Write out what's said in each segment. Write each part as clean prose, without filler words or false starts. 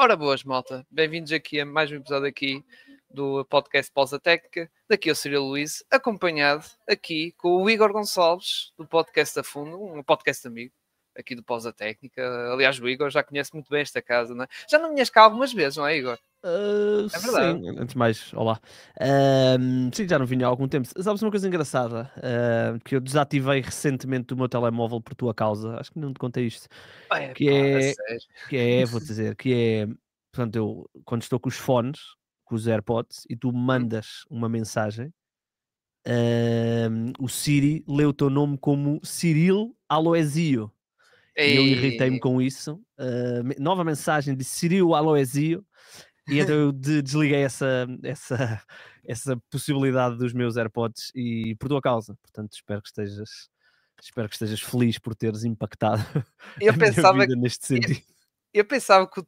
Ora boas, malta. Bem-vindos aqui a mais um episódio aqui do podcast Pausa Técnica. Daqui eu Cirilo Luís, acompanhado aqui com o Igor Gonçalves, do podcast A Fundo, um podcast amigo aqui do Pausa Técnica. Aliás, o Igor já conhece muito bem esta casa, não é? Já não vinhas cá algumas vezes, não é, Igor? É verdade. Sim, antes de mais, olá. Sim, já não vinha há algum tempo. Sabes uma coisa engraçada? Que eu desativei recentemente o meu telemóvel por tua causa. Acho que não te contei isto. É Que pá, a é, sério. vou-te dizer, portanto, eu quando estou com os fones, com os AirPods, e tu mandas uma mensagem, o Siri lê o teu nome como Cirilo Aloesio. E eu irritei-me E... com isso. Nova mensagem de Cirilo Aloesio. E então eu desliguei essa possibilidade dos meus AirPods e por tua causa. Portanto, espero que estejas feliz por teres impactado Eu a minha pensava vida neste sentido. Eu pensava que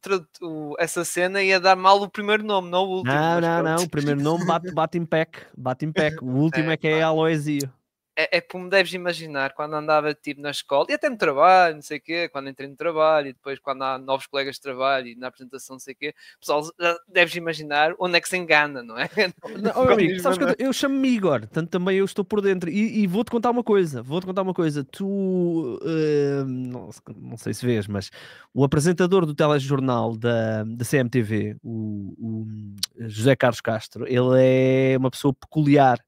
essa cena ia dar mal o primeiro nome, não o último, Não, mas não, pronto. não. O primeiro nome bate em pack. Bate em pack. O último É, é que é pá. Aloesio. É como deves imaginar, quando andava tipo na escola, e até no trabalho, não sei o quê, quando entrei no trabalho, e depois quando há novos colegas de trabalho e na apresentação, não sei o quê, pessoal, já deves imaginar onde é que se engana, não é? Não, oh, meu Quando amigo, diz sabes meu que nome. eu chamo-me Igor, portanto também eu estou por dentro. E vou-te contar uma coisa. Tu, não sei se vês, mas o apresentador do telejornal da CMTV, o José Carlos Castro, ele é uma pessoa peculiar.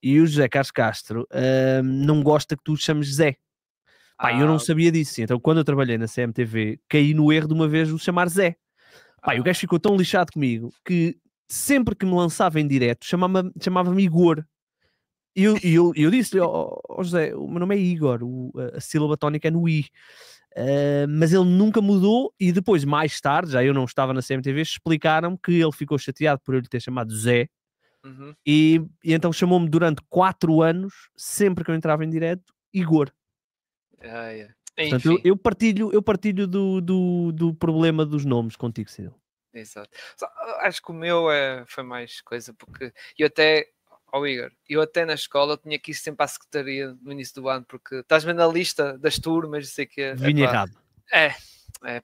E o José Carlos Castro não gosta que tu o chames Zé. Pá, eu não Ah, sabia disso. Então, quando eu trabalhei na CMTV, caí no erro de uma vez o chamar Zé. Pá, e o gajo ah, ficou tão lixado comigo que sempre que me lançava em direto chamava-me Igor. E eu disse-lhe, José, o meu nome é Igor, a sílaba tónica é no I. Mas ele nunca mudou e depois, mais tarde, já eu não estava na CMTV, explicaram-me que ele ficou chateado por eu lhe ter chamado Zé uhum. e então chamou-me durante 4 anos, sempre que eu entrava em direto, Igor. Yeah. Portanto, eu, Enfim, eu partilho do problema dos nomes contigo, Ciro. exato. Acho que o meu foi mais coisa, porque eu até, Igor, eu até na escola tinha que ir sempre à secretaria no início do ano, porque estás vendo a lista das turmas, sei que Vinha errado. é,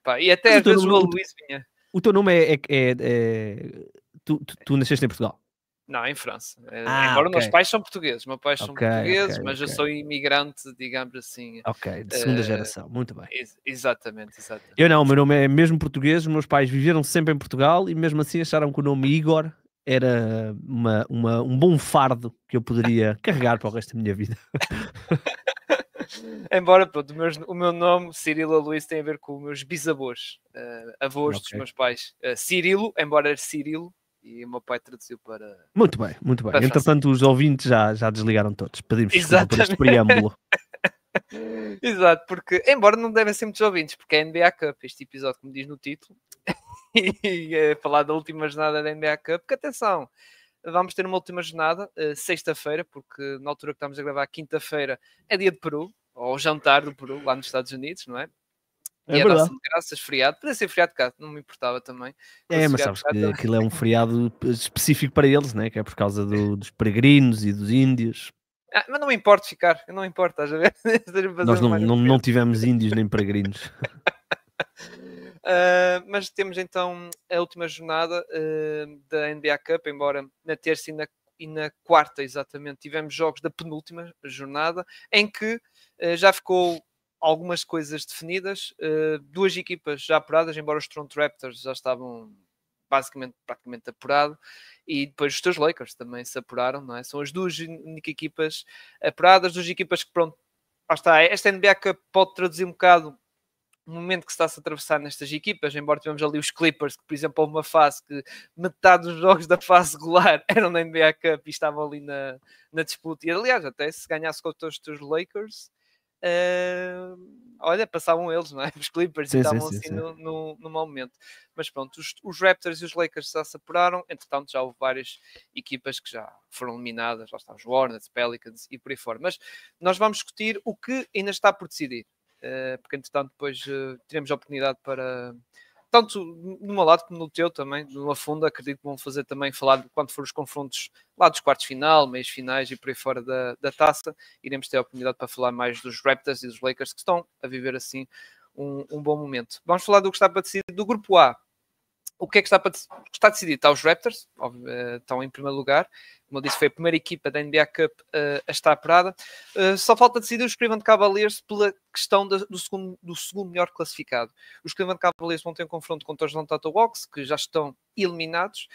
pá, e Mas até às vezes o Aloysio vinha. o teu nome tu nasceste em Portugal? Não, em França. Ah, Embora ok. meus pais são portugueses, Ok, ok, mas eu ok. sou imigrante, digamos assim. Ok, de segunda eh, geração. Muito bem. Exatamente, Eu não, o exatamente. meu nome é mesmo português, os meus pais viveram sempre em Portugal e mesmo assim acharam que o nome Igor era um bom fardo que eu poderia carregar para o resto da minha vida. Embora, pronto, o meu nome, Cirilo Luís, tem a ver com os meus bisavôs, avós dos Ok. meus pais. Cirilo, embora era Cirilo, e o meu pai traduziu Muito bem, muito bem. para francês. Entretanto, os ouvintes já desligaram todos. Pedimos desculpa por este Exatamente. preâmbulo. Exato, porque, embora não devem ser muitos ouvintes, porque é a NBA Cup, este episódio, como diz no título, e é falar da última jornada da NBA Cup, que atenção, vamos ter uma última jornada, sexta-feira, porque na altura que estamos a gravar, quinta-feira, é dia de Peru, ou jantar do Peru, lá nos Estados Unidos, não é? É Dia de verdade. ação de graças, feriado, podia ser feriado de cá, não me importava também, É, fosse mas feriado de sabes cá que também. aquilo é um feriado específico para eles, né? Que é por causa dos peregrinos e dos índios. Mas não me importa ficar, eu não me importa, estás a ver? Esteja a Nós fazer não, mais um não, não feriado. tivemos índios nem peregrinos. Mas temos então a última jornada da NBA Cup, embora na terça e na quarta, exatamente, tivemos jogos da penúltima jornada, em que já ficou algumas coisas definidas, duas equipas já apuradas, embora os Toronto Raptors já estavam praticamente apurado, e depois os teus Lakers também se apuraram, não é? São as duas únicas equipas apuradas, duas equipas que, pronto, lá está, esta NBA Cup pode traduzir um bocado o momento que se está-se a atravessar nestas equipas, embora tivemos ali os Clippers, que por exemplo houve uma fase que metade dos jogos da fase regular eram na NBA Cup e estavam ali na disputa, e aliás, até se ganhasse contra os teus Lakers, olha, passavam eles, não é? Os Clippers, e Sim, sim, estavam sim, assim sim. no mau momento. Mas pronto, os Raptors e os Lakers já se apuraram, entretanto já houve várias equipas que já foram eliminadas, lá estão os Hornets, Pelicans e por aí fora. Mas nós vamos discutir o que ainda está por decidir. Porque entretanto depois teremos a oportunidade para, tanto no meu lado como no teu também, no fundo, acredito que vão fazer também falar de quando for os confrontos lá dos quartos de final, meios finais e por aí fora da taça, iremos ter a oportunidade para falar mais dos Raptors e dos Lakers que estão a viver assim um bom momento. Vamos falar do que está para decidir do grupo A. O que é que está decidido? Está os Raptors, estão em primeiro lugar. Como eu disse, foi a primeira equipa da NBA Cup a estar parada. Só falta decidir os Cleveland Cavaliers pela questão do segundo melhor classificado. Os Cleveland Cavaliers vão ter um confronto contra os Atlanta Hawks, que já estão eliminados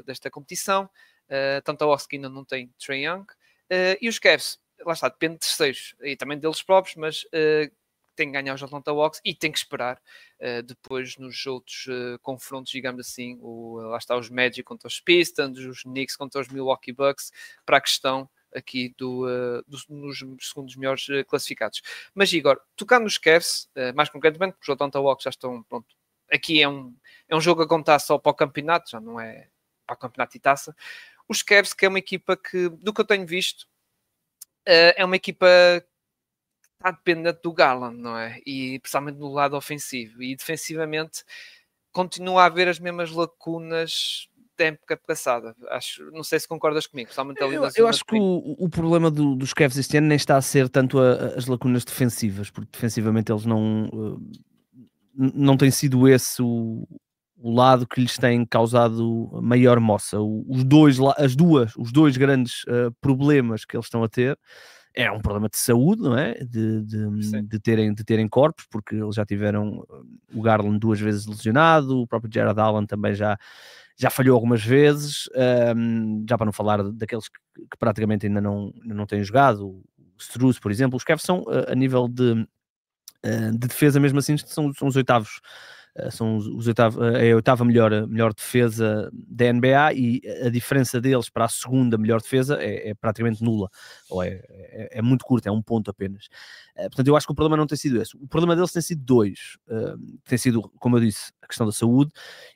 desta competição. Atlanta Hawks que ainda não tem Trae Young. E os Cavs, lá está, depende de terceiros e também deles próprios, mas tem que ganhar os Atlanta Hawks e tem que esperar depois nos outros confrontos, digamos assim, lá está os Magic contra os Pistons, os Knicks contra os Milwaukee Bucks, para a questão aqui nos segundos melhores classificados. Mas Igor, tocar nos Cavs, mais concretamente, porque os Atlanta Hawks já estão, pronto, aqui é um jogo a contar só para o campeonato, já não é para o campeonato e taça. Os Cavs, que é uma equipa que, do que eu tenho visto, é uma equipa está dependente do Garland, não é? E principalmente do lado ofensivo. E defensivamente continua a haver as mesmas lacunas da época passada. Não sei se concordas comigo, principalmente ali na zona. Eu acho que o problema dos Cavs este ano nem está a ser tanto as lacunas defensivas, porque defensivamente eles não tem sido esse o lado que lhes tem causado maior moça. Os dois grandes problemas que eles estão a ter é um problema de saúde, não é? De terem corpos, porque eles já tiveram o Garland 2 vezes lesionado, o próprio Jared Allen também já falhou algumas vezes, já para não falar daqueles que praticamente ainda não têm jogado, o Strus, por exemplo. Os Cavs são, a nível de defesa, mesmo assim, são os oitavos. É a oitava melhor defesa da NBA, e a diferença deles para a segunda melhor defesa é praticamente nula, ou é muito curta, é um ponto apenas. Portanto, eu acho que o problema não tem sido esse. O problema deles tem sido dois. Tem sido, como eu disse, a questão da saúde,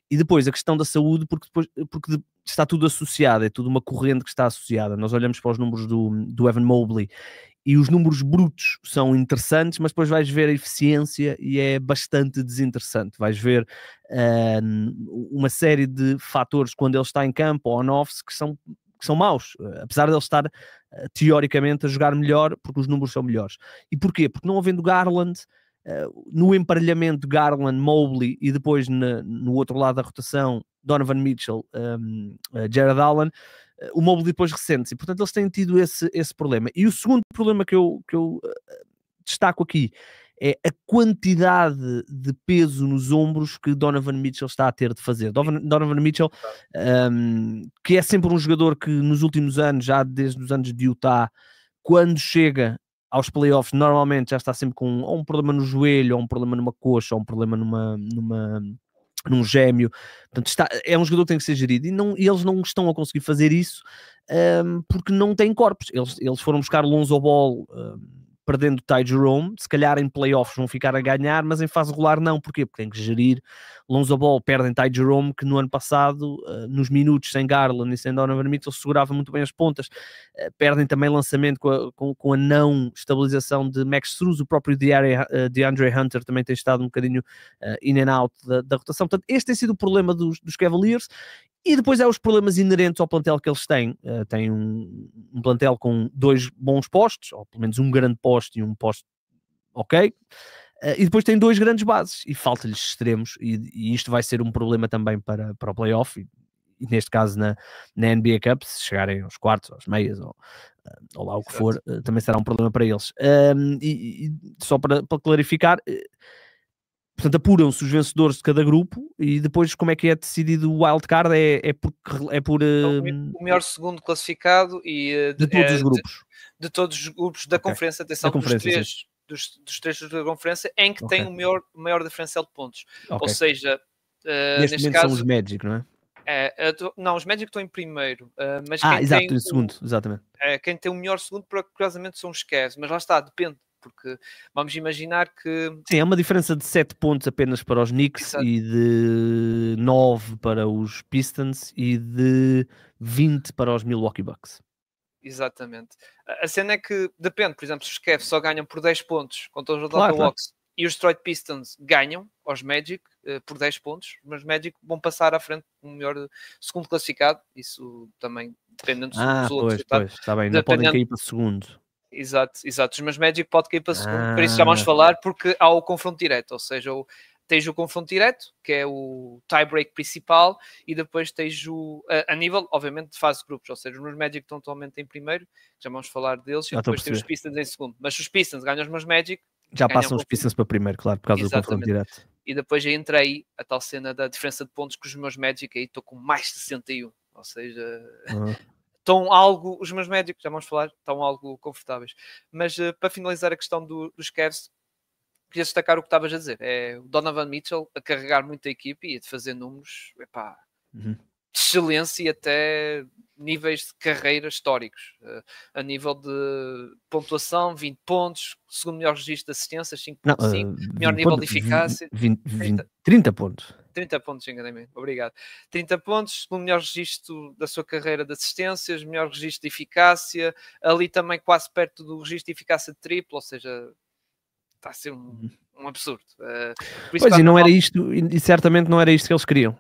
e depois a questão da saúde porque está tudo associado, é tudo uma corrente que está associada. Nós olhamos para os números do Evan Mobley e os números brutos são interessantes, mas depois vais ver a eficiência e é bastante desinteressante. Vais ver uma série de fatores quando ele está em campo ou on-offs que são maus, apesar de ele estar teoricamente a jogar melhor, porque os números são melhores. E porquê? Porque não havendo Garland, no emparelhamento Garland, Mobley e depois no outro lado da rotação Donovan Mitchell, Jared Allen, o Mobley depois recente-se, e portanto eles têm tido esse problema. E o segundo problema que eu destaco aqui é a quantidade de peso nos ombros que Donovan Mitchell está a ter de fazer. Donovan Mitchell, que é sempre um jogador que nos últimos anos, já desde os anos de Utah, quando chega aos playoffs, normalmente já está sempre com ou um problema no joelho, ou um problema numa coxa, ou um problema num gêmeo. Portanto, é um jogador que tem que ser gerido, e eles não estão a conseguir fazer isso porque não têm corpos. Eles foram buscar Lonzo Ball perdendo Ty Jerome, se calhar em playoffs vão ficar a ganhar, mas em fase regular não. Porquê? Porque tem que gerir. Lonzo Ball perdem Ty Jerome, que no ano passado, nos minutos sem Garland e sem Donovan Mitchell, segurava muito bem as pontas. Perdem também lançamento com a não estabilização de Max Strus. O próprio DeAndre Hunter também tem estado um bocadinho in and out da rotação. Portanto, este tem sido o problema dos Cavaliers. E depois há os problemas inerentes ao plantel que eles têm. Têm um plantel com dois bons postos, ou pelo menos um grande posto e um posto ok. E depois tem dois grandes bases, e falta-lhes extremos, e isto vai ser um problema também para o playoff, e neste caso na NBA Cup, se chegarem aos quartos, aos meias, ou lá o que for, também será um problema para eles. E só para clarificar... Portanto, apuram-se os vencedores de cada grupo, e depois como é que é decidido o wildcard? É por o melhor segundo classificado e de todos os grupos. De todos os grupos da conferência, atenção, dos três da conferência, em que tem o maior diferencial de pontos. Ou seja, neste caso são os Magic, não é? Não, os Magic estão em primeiro, mas exato, em segundo, exatamente. Quem tem o melhor segundo, curiosamente, são os Cavs, mas lá está, depende. Porque vamos imaginar que... Sim, é uma diferença de 7 pontos apenas para os Knicks. Exato. E de 9 para os Pistons e de 20 para os Milwaukee Bucks. Exatamente. A cena é que depende, por exemplo, se os Cavs só ganham por 10 pontos contra os Atlanta Hawks e os Detroit Pistons ganham aos Magic por 10 pontos, mas os Magic vão passar à frente com o melhor segundo classificado. Isso também dependendo dos outros. Pois, está bem, não podem cair para segundo. Exato. Os meus Magic pode cair para segundo, por isso já vamos falar, porque há o confronto direto, ou seja, tens o confronto direto, que é o tie-break principal, e depois tens a nível, obviamente, de fase de grupos, ou seja, os meus Magic estão atualmente em primeiro, já vamos falar deles, e depois tens os Pistons em segundo. Mas se os Pistons ganham os meus Magic, já passam os Pistons para primeiro, claro, por causa do confronto direto. E depois entra aí a tal cena da diferença de pontos que os meus Magic aí estou com mais de 61, ou seja... Estão algo, os meus Magic, já vamos falar, estão algo confortáveis. Mas para finalizar a questão dos Cavs, queria destacar o que estavas a dizer. É o Donovan Mitchell a carregar muito a equipe e a fazer números de excelência e até níveis de carreira históricos. A nível de pontuação, 20 pontos, segundo melhor registro de assistências, 5.5, melhor nível de eficácia. 30 pontos. 30 pontos, enganei-me. Obrigado. 30 pontos, segundo melhor registro da sua carreira de assistências, melhor registro de eficácia, ali também quase perto do registro de eficácia de triplo, ou seja, está a ser um absurdo. Pois, e não era isto, e certamente não era isto que eles queriam.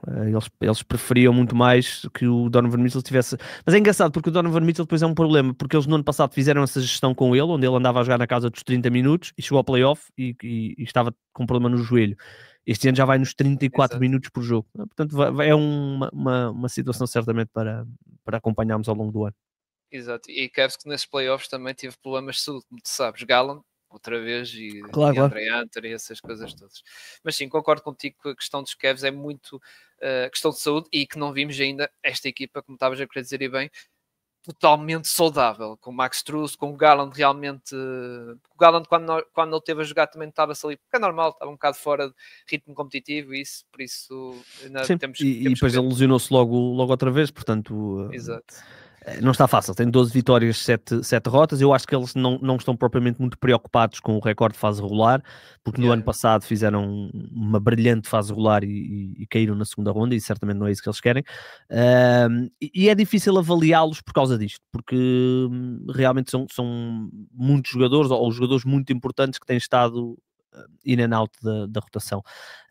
Eles preferiam muito mais que o Donovan Mitchell tivesse... Mas é engraçado, porque o Donovan Mitchell depois é um problema, porque eles no ano passado fizeram essa gestão com ele, onde ele andava a jogar na casa dos 30 minutos, e chegou ao playoff e estava com um problema no joelho. Este ano já vai nos 34 minutos por jogo. Portanto, é uma situação certamente para acompanharmos ao longo do ano. Exato. E Cavs que nesses playoffs também teve problemas de saúde, como tu sabes. Gallant, outra vez, e Andre Hunter e essas coisas todas. Mas sim, concordo contigo que a questão dos Cavs é muito questão de saúde e que não vimos ainda esta equipa, como estavas a querer dizer e bem, totalmente saudável, com o Max Strus, com o Gallant realmente... O Gallant, quando ele teve a jogar, também estava-se ali, porque é normal, estava um bocado fora de ritmo competitivo, e isso, por isso... Sim, temos e depois ele lesionou-se logo outra vez, portanto... Exato. Não está fácil, tem 12 vitórias, 7 derrotas. Eu acho que eles não estão propriamente muito preocupados com o recorde de fase regular, porque no ano passado fizeram uma brilhante fase regular e caíram na segunda ronda, e certamente não é isso que eles querem. E é difícil avaliá-los por causa disto, porque realmente são muitos jogadores, ou jogadores muito importantes que têm estado in and out da rotação.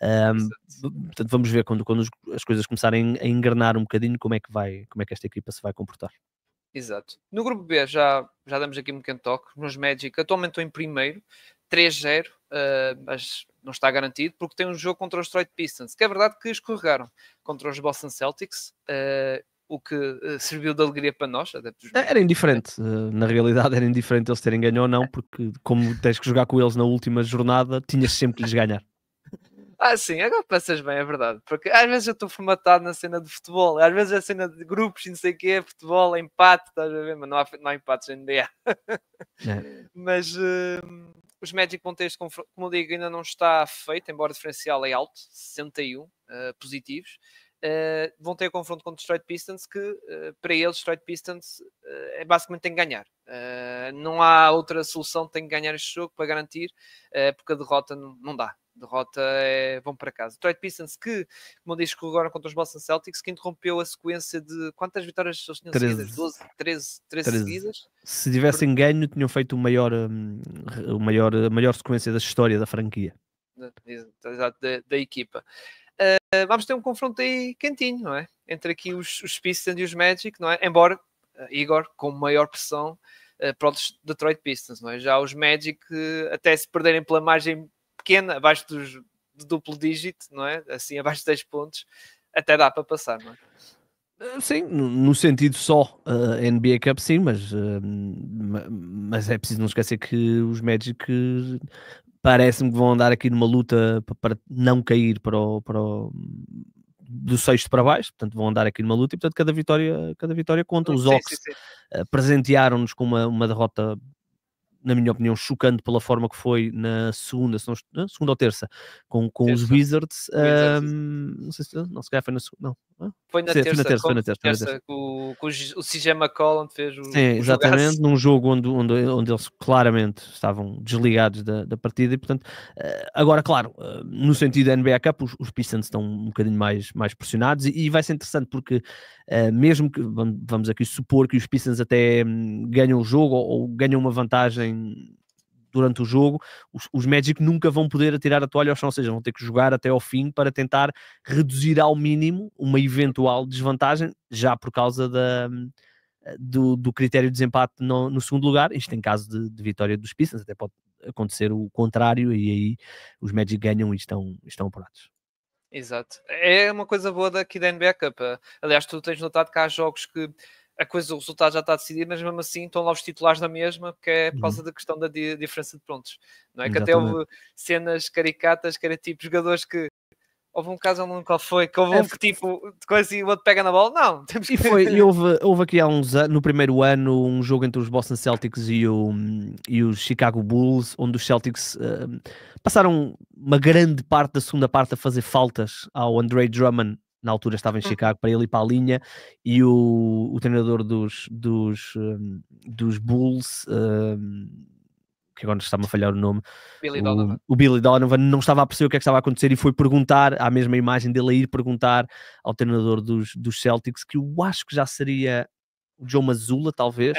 Portanto, vamos ver quando as coisas começarem a engrenar um bocadinho como é que esta equipa se vai comportar. Exato. No grupo B já damos aqui um pequeno toque. Os meus Magic atualmente estão em primeiro, 3-0, mas não está garantido porque tem um jogo contra os Detroit Pistons, que é verdade que escorregaram contra os Boston Celtics, o que serviu de alegria para nós, adeptos. Era indiferente, na realidade era indiferente eles terem ganho ou não, porque como tens que jogar com eles na última jornada, tinhas sempre que lhes ganhar. Sim, agora pensas bem, é verdade. Porque às vezes eu estou formatado na cena de futebol, às vezes a cena de grupos e não sei o quê, futebol, empate, estás a ver? Mas não há empates em NBA. Mas os Magic vão ter este confronto, como eu digo, ainda não está feito, embora o diferencial é alto, 61 positivos. Vão ter confronto contra os Detroit Pistons, que para eles, Detroit Pistons, basicamente tem que ganhar. Não há outra solução, tem que ganhar este jogo para garantir, porque a derrota não dá. Derrota vão para casa. Detroit Pistons, que, como eu disse, correram contra os Boston Celtics, que interrompeu a sequência de quantas vitórias eles tinham seguidas? 13 seguidas? Se tivessem ganho, tinham feito a maior sequência da história da franquia. Exato, da equipa. Vamos ter um confronto aí quentinho, não é? Entre aqui os Pistons e os Magic, não é? Embora, Igor, com maior pressão para os Detroit Pistons, não é? Já os Magic, até se perderem pela margem pequena, abaixo do duplo dígito, não é? Assim, abaixo de 10 pontos, até dá para passar, não é? Sim, no sentido só NBA Cup, sim, mas é preciso não esquecer que os Magic parece-me que vão andar aqui numa luta para não cair do sexto para baixo, portanto vão andar aqui numa luta e portanto cada vitória conta. Os Hawks presentearam-nos com uma derrota, na minha opinião, chocante pela forma que foi na segunda ou terça, com os Wizards. Não sei se calhar foi na segunda. Não. Foi na terça. Com o CJ McCollum fez o exatamente, num jogo onde eles claramente estavam desligados da partida e, portanto, agora, claro, no sentido da NBA Cup, os Pistons estão um bocadinho mais pressionados e vai ser interessante porque, mesmo que, vamos aqui supor que os Pistons até ganham o jogo ou ganham uma vantagem durante o jogo, os Magic nunca vão poder atirar a toalha ao chão, ou seja, vão ter que jogar até ao fim para tentar reduzir ao mínimo uma eventual desvantagem, já por causa do critério de desempate no segundo lugar, isto em caso de vitória dos Pistons, até pode acontecer o contrário, e aí os Magic ganham e estão apurados. Exato. É uma coisa boa daqui da NBA Cup. Aliás, tu tens notado que há jogos que o resultado já está decidido, mas mesmo assim estão lá os titulares na mesma, que é por causa da questão da diferença de pontos. Não é? Que até Exatamente. houve cenas caricatas que era tipo jogadores que houve um caso, eu não lembro qual foi, que houve um que tipo, coisa e o outro pega na bola. Não, temos que... houve aqui há uns anos, no primeiro ano, um jogo entre os Boston Celtics e os Chicago Bulls, onde os Celtics passaram uma grande parte da segunda parte a fazer faltas ao Andre Drummond, na altura estava em Chicago, para ele ir para a linha, e o treinador dos Bulls, que agora está-me a falhar o nome, o Billy Donovan, não estava a perceber o que é que estava a acontecer e foi perguntar, à mesma imagem dele a ir perguntar ao treinador dos Celtics, que eu acho que já seria o Joe Mazzulla, talvez,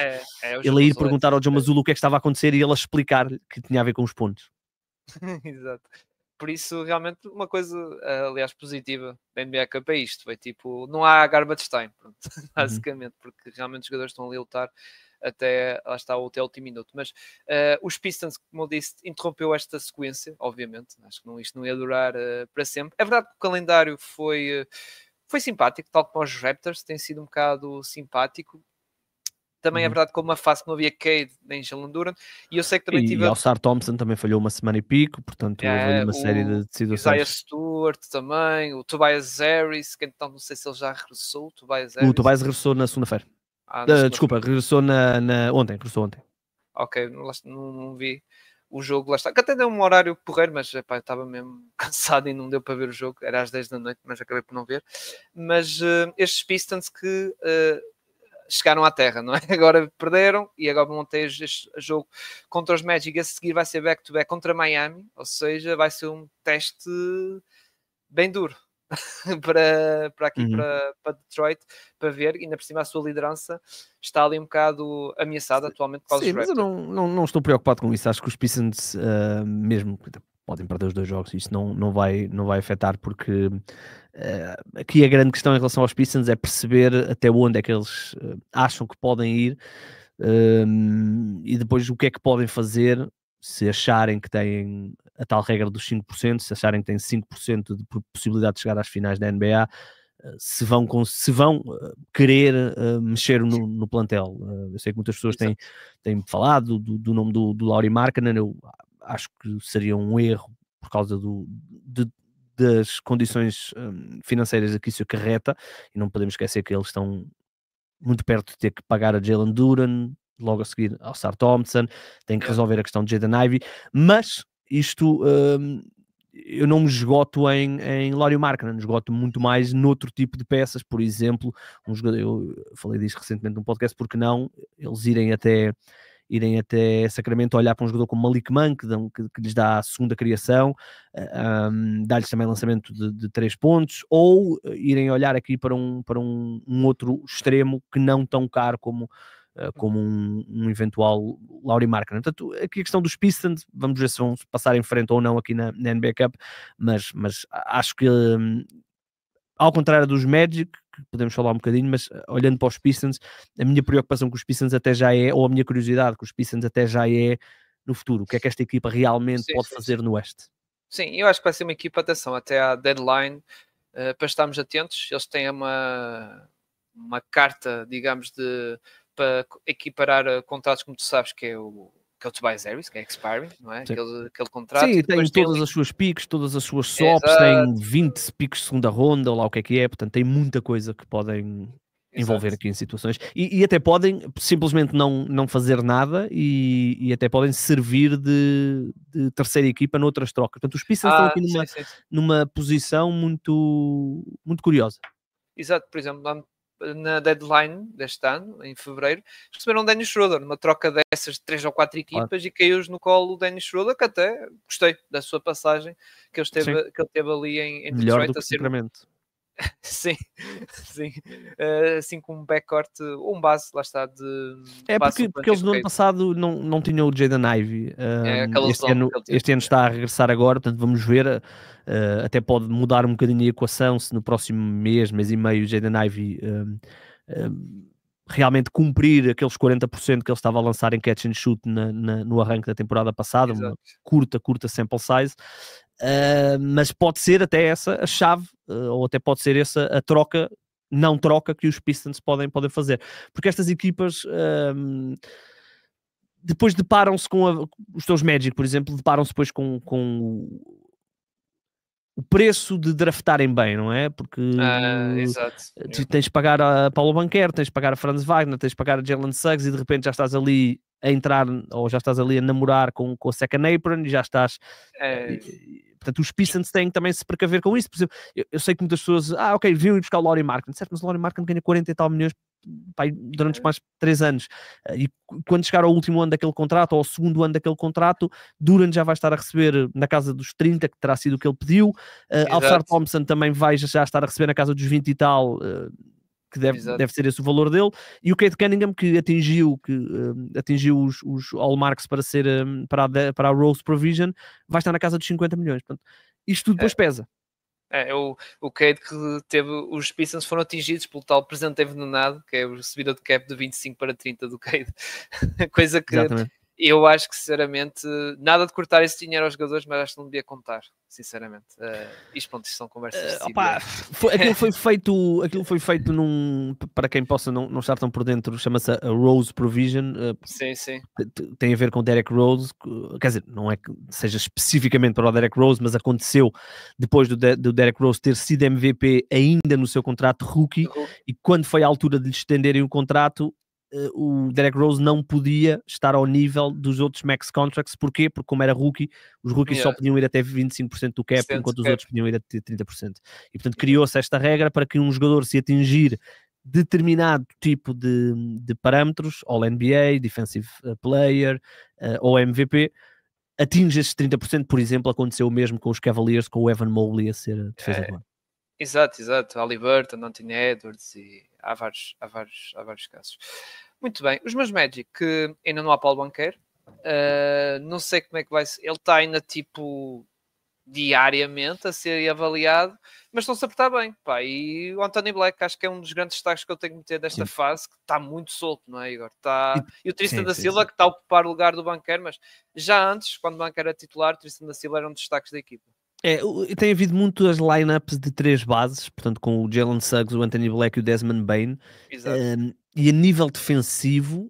ele a ir perguntar ao Joe Mazzulla o que é que estava a acontecer e ele a explicar que tinha a ver com os pontos. Exato. Por isso, realmente, uma coisa, aliás, positiva da NBA Cup é isto. Foi tipo, não há garbage time, pronto, basicamente, porque realmente os jogadores estão ali a lutar até, lá está, até o último minuto. Mas os Pistons, como eu disse, interrompeu esta sequência, obviamente. Acho que isto não ia durar para sempre. É verdade que o calendário foi simpático, tal como os Raptors, tem sido um bocado simpático. Também é verdade que uma fase que não havia Cade nem Jalen Duran, e eu sei que também tive... E Ausar Thompson também falhou uma semana e pico, portanto houve ali uma série de situações. Isaiah Stewart também, o Tobias Harris, que então não sei se ele já regressou. O Tobias regressou na segunda-feira. Desculpa, regressou ontem, regressou ontem. Ok, não vi o jogo, lá está. Que até deu um horário porreiro, mas epá, eu estava mesmo cansado e não deu para ver o jogo. Era às 10 da noite, mas acabei por não ver. Mas estes Pistons que chegaram à terra, não é? Agora perderam e agora vão ter este jogo contra os Magic. A seguir vai ser back-to-back contra Miami, ou seja, vai ser um teste bem duro para aqui, para Detroit, para ver. E ainda por cima a sua liderança está ali um bocado ameaçada atualmente por causa dos Raptors. Mas eu não estou preocupado com isso. Acho que os Pistons, mesmo podem perder os 2 jogos, isso não vai afetar, porque aqui a grande questão em relação aos Pistons é perceber até onde é que eles acham que podem ir, e depois o que é que podem fazer se acharem que têm a tal regra dos 5%, se acharem que têm 5% de possibilidade de chegar às finais da NBA, se vão querer mexer no plantel. Eu sei que muitas pessoas têm falado do nome do Lauri Markkanen. Eu acho que seria um erro por causa das condições financeiras a que isso acarreta, e não podemos esquecer que eles estão muito perto de ter que pagar a Jalen Duran, logo a seguir ao Ausar Thompson, tem que resolver a questão de Jaden Ivey, mas isto eu não me esgoto em Lauri Markkanen, esgoto muito mais noutro tipo de peças. Por exemplo, um jogador, eu falei disto recentemente num podcast, porque não eles irem até Sacramento olhar para um jogador como Malik Monk, que lhes dá a segunda criação, dá-lhes também lançamento de 3 pontos, ou irem olhar aqui para um outro extremo que não tão caro como um eventual Lauri Markkanen. Portanto, aqui a questão dos Pistons, vamos ver se vão passar em frente ou não aqui na NBA Cup, mas acho que ao contrário dos Magic, que podemos falar um bocadinho, mas olhando para os Pistons, a minha preocupação com os Pistons até já é, ou a minha curiosidade com os Pistons até já é no futuro, o que é que esta equipa realmente pode fazer no Oeste. Sim, eu acho que vai ser uma equipa, atenção, até à deadline, para estarmos atentos. Eles têm uma carta, digamos, para equiparar contratos, como tu sabes, que é o Tobias Harris, que é expiring, não é? Aquele contrato. Sim, tem todas as suas picks, todas as suas swaps, tem 20 picks de segunda ronda, ou lá o que é, portanto tem muita coisa que podem envolver aqui em situações, e até podem simplesmente não fazer nada, e até podem servir de terceira equipa noutras trocas. Portanto, os Pistons estão aqui numa posição muito, muito curiosa. Exato, por exemplo, na deadline deste ano, em fevereiro, receberam Dennis Schroeder, numa troca dessas de 3 ou 4 equipas, e caiu-nos no colo o Dennis Schroeder, que até gostei da sua passagem, que ele teve ali em melhor Detroit, do que Sacramento. Sim, assim como um backcourt, um base, lá está, porque eles no ano passado não tinham o Jaden Ivey. Este ano está a regressar agora, portanto vamos ver, até pode mudar um bocadinho a equação se no próximo mês e meio o Jaden Ivey realmente cumprir aqueles 40% que ele estava a lançar em catch and shoot no arranque da temporada passada, Exato. uma curta sample size, mas pode ser até essa a chave, ou até pode ser essa a troca, não troca, que os Pistons podem fazer, porque estas equipas depois deparam-se com os teus Magic, por exemplo, deparam-se depois com o preço de draftarem bem, não é? Porque Exato. tens de pagar a Paulo Banquero, tens de pagar a Franz Wagner, tens de pagar a Jalen Suggs, e de repente já estás ali a entrar, ou já estás ali a namorar com a second apron, e já estás... portanto, os Pistons têm que também se precaver com isso. Por exemplo, eu sei que muitas pessoas, ok, vinham ir buscar o Lauri Markkanen, certo, mas o Lauri Markkanen ganha 40 e tal milhões durante mais 3 anos, e quando chegar ao último ano daquele contrato, ou ao segundo ano daquele contrato, Durant já vai estar a receber na casa dos 30, que terá sido o que ele pediu. Alçar Thompson também vai já estar a receber na casa dos 20 e tal, que deve ser esse o valor dele, e o Cade Cunningham, que atingiu os All-Marks para ser para a Rose Provision, vai estar na casa dos 50 milhões. Portanto, isto tudo depois pesa. O Cade, que teve, os Pistons foram atingidos pelo tal presente envenenado, que é a subida de cap de 25 para 30 do Cade. Coisa que exatamente. Eu acho que, sinceramente, nada de cortar esse dinheiro aos jogadores, mas acho que não devia contar, sinceramente. Isto são conversas aquilo foi feito para quem possa não estar tão por dentro, chama-se a Rose Provision. Sim. Tem a ver com Derrick Rose, quer dizer, não é que seja especificamente para o Derrick Rose, mas aconteceu depois do Derrick Rose ter sido MVP ainda no seu contrato rookie, e quando foi a altura de lhe estenderem o contrato, o Derrick Rose não podia estar ao nível dos outros max contracts. Porquê? Porque como era rookie, os rookies só podiam ir até 25% do cap, enquanto os outros podiam ir até 30%. E portanto criou-se esta regra para que um jogador, se atingir determinado tipo de parâmetros, All-NBA, Defensive Player ou MVP, atinge esses 30%. Por exemplo, aconteceu o mesmo com os Cavaliers, com o Evan Mobley a ser defesa do ano. Exato. Haliburton, Anthony Edwards, e há vários casos. Muito bem, os meus Magic, que ainda não há Paulo Banqueiro, não sei como é que vai ser, ele está ainda tipo diariamente a ser avaliado, mas estão-se a portar bem, pá. E o Anthony Black, acho que é um dos grandes destaques que eu tenho que meter desta fase, que está muito solto, não é, Igor? E o Tristan da Silva, que está a ocupar o lugar do Banqueiro, mas já antes, quando o Banqueiro era titular, o Tristan da Silva era um dos destaques da equipa. Tem havido muitas lineups de 3 bases, portanto, com o Jalen Suggs, o Anthony Black e o Desmond Bane. E a nível defensivo,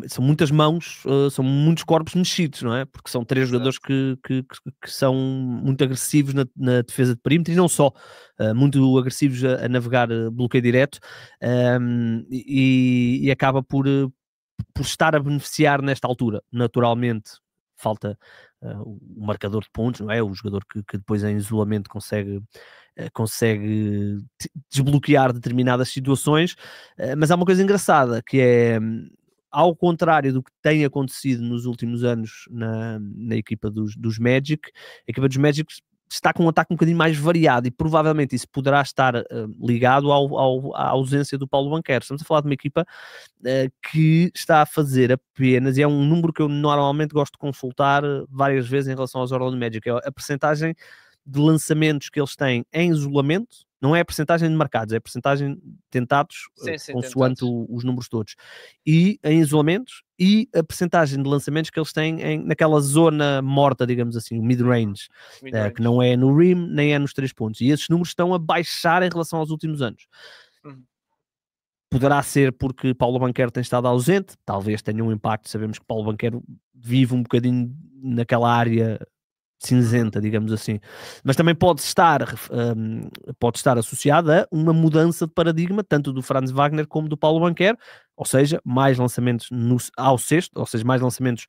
são muitas mãos, são muitos corpos mexidos, não é? Porque são 3 jogadores que são muito agressivos na defesa de perímetro, e não só, muito agressivos a navegar bloqueio direto, e acaba por estar a beneficiar nesta altura. Naturalmente, falta o marcador de pontos, não é? O jogador que depois em isolamento consegue desbloquear determinadas situações, mas há uma coisa engraçada, que é, ao contrário do que tem acontecido nos últimos anos na equipa dos Magic, a equipa dos Magic está com um ataque um bocadinho mais variado, e provavelmente isso poderá estar ligado à ausência do Paulo Banquero. Estamos a falar de uma equipa que está a fazer apenas, e é um número que eu normalmente gosto de consultar várias vezes em relação aos Orlando Magic, é a percentagem de lançamentos que eles têm em isolamento. Não é a percentagem de marcados, é a percentagem tentados, consoante os números todos, e em isolamentos, e a percentagem de lançamentos que eles têm naquela zona morta, digamos assim, o mid-range, que não é no rim, nem é nos 3 pontos. E esses números estão a baixar em relação aos últimos anos. Poderá ser porque Paulo Banquero tem estado ausente, talvez tenha um impacto. Sabemos que Paulo Banquero vive um bocadinho naquela área cinzenta, digamos assim, mas também pode estar associada a uma mudança de paradigma, tanto do Franz Wagner como do Paulo Banquero, ou seja, mais lançamentos ao cesto, ou seja, mais lançamentos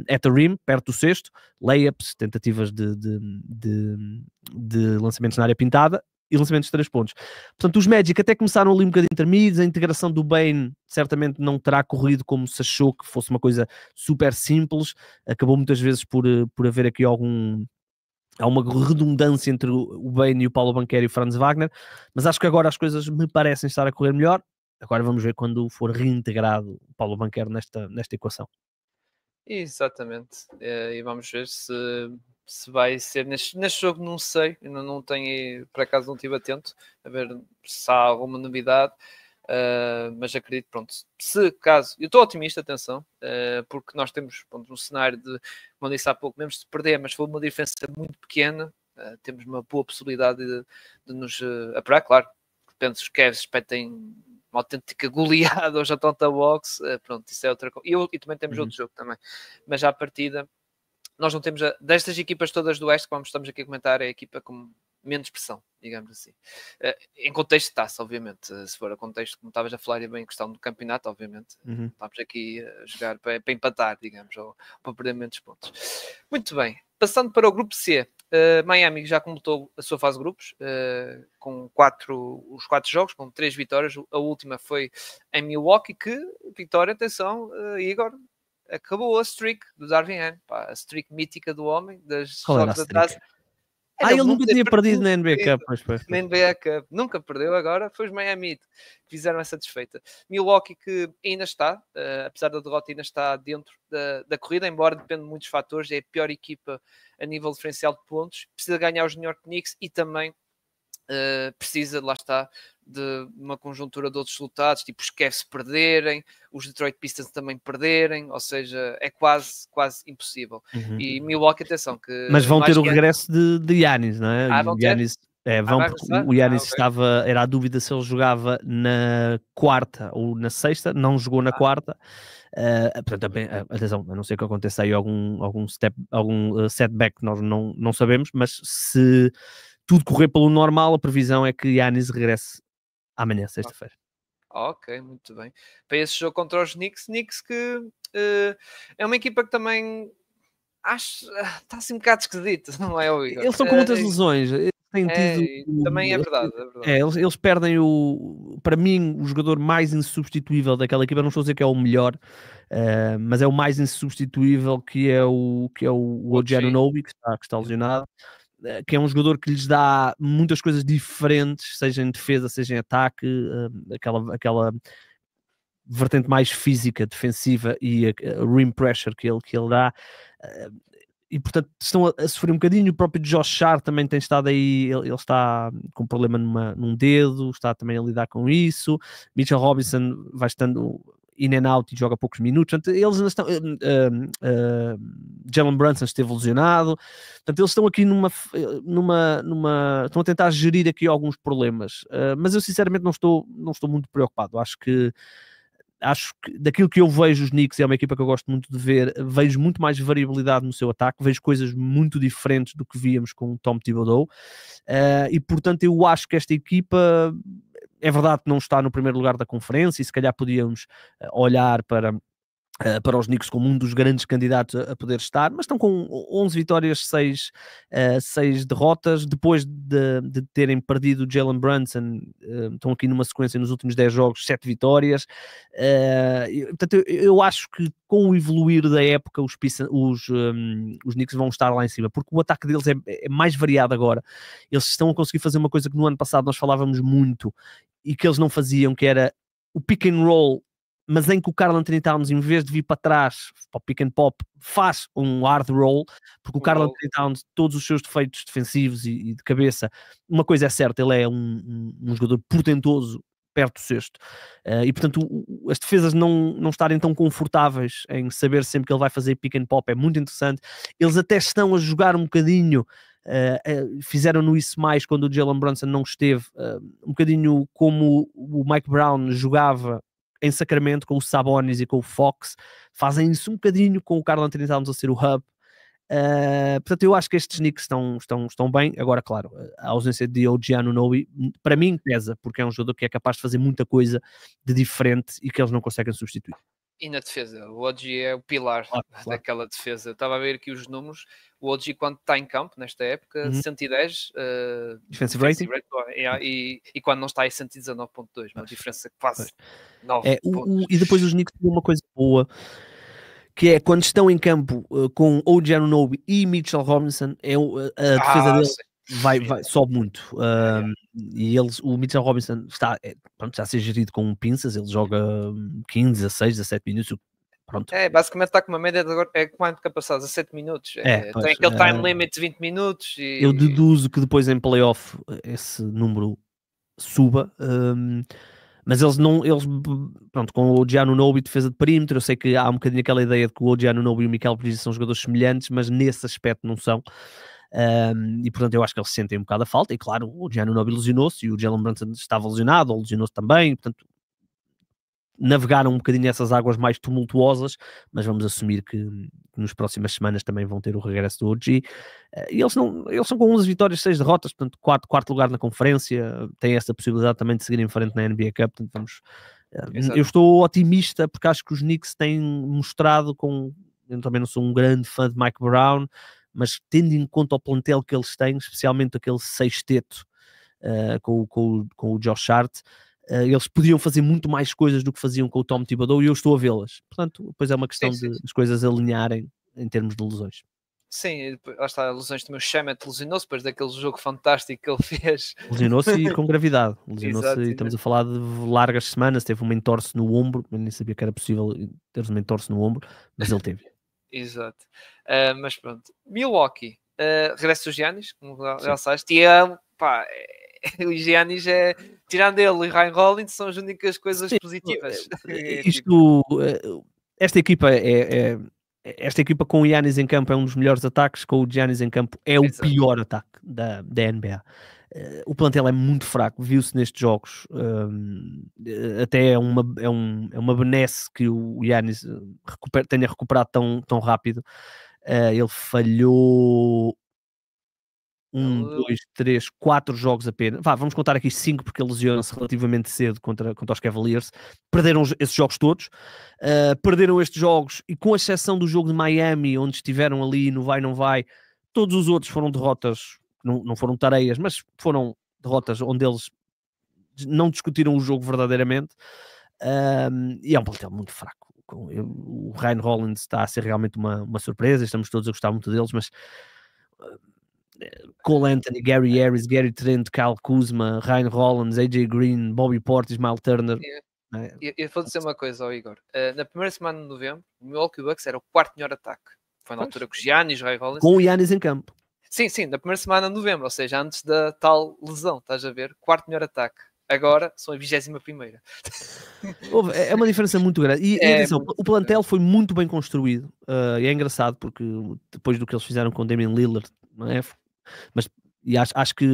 at the rim, perto do cesto, layups, tentativas de lançamentos na área pintada, e lançamentos de 3 pontos. Portanto, os Magic até começaram ali um bocadinho intermedios. A integração do Bane certamente não terá corrido como se achou, que fosse uma coisa super simples. Acabou muitas vezes por haver aqui há uma redundância entre o Bane e o Paulo Banquero e o Franz Wagner, mas acho que agora as coisas me parecem estar a correr melhor. Agora vamos ver quando for reintegrado o Paulo Banquero nesta equação. Exatamente, e vamos ver se vai ser neste jogo. Não sei, ainda não tenho, por acaso não estive atento a ver se há alguma novidade, mas acredito, pronto, se caso, eu estou otimista, atenção, porque nós temos, pronto, um cenário de, como eu disse há pouco, mesmo se perder, mas foi uma diferença muito pequena, temos uma boa possibilidade de nos apurar, claro, depende se os Cavs têm uma autêntica goleada aos Atlanta Hawks, pronto, isso é outra coisa, e também temos outro jogo também, mas já à partida, nós não temos, destas equipas todas do Oeste, como estamos aqui a comentar, é a equipa com menos pressão, digamos assim. Em contexto de taça, obviamente. Se for a contexto, como estavas a falar, e bem em questão do campeonato, obviamente. Estamos aqui a jogar para empatar, digamos, ou para perder menos pontos. Muito bem. Passando para o grupo C, Miami já completou a sua fase de grupos, com os 4 jogos, com 3 vitórias. A última foi em Milwaukee, que, vitória, atenção, Igor, acabou a streak do Darvin Ham, a streak mítica do homem, das jogos da taça. Ele nunca tinha perdido na NBA Cup. Na NBA Cup. Nunca perdeu, agora foi os Miami que fizeram essa desfeita. Milwaukee que ainda está, apesar da derrota, ainda está dentro da corrida, embora dependa de muitos fatores, é a pior equipa a nível diferencial de pontos, precisa ganhar os New York Knicks e também precisa, lá está, de uma conjuntura de outros resultados, tipo os Cavs perderem, os Detroit Pistons também perderem, ou seja, é quase impossível. E Milwaukee, atenção, que... Mas vão ter o regresso de Giannis, não é? Vão ter? Porque o Giannis era a dúvida se ele jogava na quarta ou na sexta, não jogou na quarta. Portanto, também, atenção, a não ser que aconteça aí algum setback, nós não sabemos, mas se tudo correr pelo normal, a previsão é que Giannis regresse amanhã, sexta-feira. Ok, muito bem. Para esse jogo contra os Knicks que é uma equipa que também acho está assim um bocado esquisito, não é, Igor? Eles estão com muitas lesões. Também é verdade. Eles perdem para mim, o jogador mais insubstituível daquela equipa. Não estou a dizer que é o melhor, mas é o mais insubstituível, que é o OG Anunoby, que está lesionado, que é um jogador que lhes dá muitas coisas diferentes, seja em defesa, seja em ataque, aquela vertente mais física, defensiva, e a rim pressure que ele dá, e portanto estão a sofrer um bocadinho. O próprio Josh Hart também tem estado aí, ele está com um problema num dedo, está também a lidar com isso. Mitchell Robinson vai estando in and out e joga poucos minutos. Portanto, eles ainda estão, Jalen Brunson esteve lesionado, portanto eles estão aqui estão a tentar gerir aqui alguns problemas, mas eu sinceramente não estou muito preocupado. Acho que daquilo que eu vejo, os Knicks é uma equipa que eu gosto muito de ver. Vejo muito mais variabilidade no seu ataque, vejo coisas muito diferentes do que víamos com o Tom Thibodeau, e portanto eu acho que esta equipa, é verdade que não está no primeiro lugar da conferência, e se calhar podíamos olhar para os Knicks como um dos grandes candidatos a poder estar, mas estão com 11 vitórias, 6 derrotas, depois de terem perdido o Jalen Brunson. Estão aqui numa sequência nos últimos 10 jogos, 7 vitórias. Portanto, eu acho que com o evoluir da época, os Knicks vão estar lá em cima, porque o ataque deles é mais variado agora. Eles estão a conseguir fazer uma coisa que no ano passado nós falávamos muito e que eles não faziam, que era o pick and roll, mas em que o Karl Anthony Towns, em vez de vir para trás, para o pick and pop, faz um hard roll, porque o Karl Anthony Towns, todos os seus defeitos defensivos e de cabeça, uma coisa é certa, ele é um jogador portentoso perto do cesto, e portanto as defesas não estarem tão confortáveis em saber sempre que ele vai fazer pick and pop é muito interessante. Eles até estão a jogar um bocadinho, fizeram-no isso mais quando o Jalen Brunson não esteve, um bocadinho como o Mike Brown jogava em Sacramento com o Sabonis e com o Fox. Fazem isso um bocadinho com o Karl Anthony Towns a ser o hub. Portanto, eu acho que estes Knicks estão bem. Agora, claro, a ausência de OG Anunoby para mim pesa, porque é um jogador que é capaz de fazer muita coisa de diferente e que eles não conseguem substituir. E na defesa, o OG é o pilar daquela defesa. Eu estava a ver aqui os números. O OG, quando está em campo, nesta época, 110 defensive rating, e quando não está é 119.2, uma diferença quase 9 pontos. E depois os Knicks têm uma coisa boa, que é quando estão em campo com OG Anunoby e Mitchell Robinson, a defesa deles sobe muito. E o Mitchell Robinson está a ser gerido com pinças. Ele joga 15, 16, 17 minutos. Pronto. Basicamente está com uma média de agora, quanto que é passado? 17 minutos. Tem aquele time limit de 20 minutos. Eu deduzo que depois em playoff esse número suba. Mas pronto, com o OG Anunoby defesa de perímetro, eu sei que há um bocadinho aquela ideia de que o OG Anunoby e o Michael Bridges são jogadores semelhantes, mas nesse aspecto não são. E portanto eu acho que eles sentem um bocado a falta, e claro, o OG Anunoby lesionou-se e o Jalen Brunson estava lesionado, ou lesionou-se também, portanto navegaram um bocadinho nessas águas mais tumultuosas, mas vamos assumir que nos próximas semanas também vão ter o regresso do OG. E eles são com 11 vitórias, 6 derrotas, portanto quarto lugar na conferência, têm essa possibilidade também de seguir em frente na NBA Cup, portanto vamos... Eu estou otimista porque acho que os Knicks têm mostrado eu também não sou um grande fã de Mike Brown, mas tendo em conta o plantel que eles têm, especialmente aquele sexteto com o Josh Hart, eles podiam fazer muito mais coisas do que faziam com o Tom Thibodeau e eu estou a vê-las. Portanto, depois é uma questão de as coisas alinharem em termos de lesões. Sim, lá está, lesões também. O Shemet lesionou-se depois daquele jogo fantástico que ele fez. Lesionou-se e com gravidade. Lesionou-se e estamos a falar de largas semanas. Teve uma entorse no ombro. Eu nem sabia que era possível ter uma entorse no ombro, mas ele teve. Exato. Mas pronto. Milwaukee. Regresso dos Giannis, como já sabes. O Giannis tirando ele e Ryan Rollins, são as únicas coisas positivas. Esta equipa com o Giannis em campo é um dos melhores ataques, com o Giannis em campo é o pior ataque da NBA. O plantel é muito fraco, viu-se nestes jogos. Até é uma benesse que o Giannis tenha recuperado tão rápido. Ele falhou 2, 3, 4 jogos apenas. Vamos contar aqui 5 porque ele lesiona-se relativamente cedo contra os Cavaliers. Perderam esses jogos todos. Perderam estes jogos e com exceção do jogo de Miami, onde estiveram ali no vai, não vai, todos os outros foram derrotas, não foram tareias, mas foram derrotas onde eles não discutiram o jogo verdadeiramente. E é um plantel muito fraco. O Ryan Rollins está a ser realmente uma surpresa, estamos todos a gostar muito deles, mas Cole Anthony, Gary Harris, Gary Trent, Kyle Kuzma, Ryan Rollins, AJ Green, Bobby Portis, Miles Turner. Eu vou dizer uma coisa ao Igor. Na primeira semana de novembro, o Milwaukee Bucks era o quarto melhor ataque. Foi na altura com os Giannis, Ryan Rollins. Com o Giannis em campo. Sim, na primeira semana de novembro, ou seja, antes da tal lesão, estás a ver? Quarto melhor ataque. Agora são a 21ª. É uma diferença muito grande. E atenção, o plantel foi muito bem construído. E é engraçado porque depois do que eles fizeram com Damian Lillard, não é? Mas acho que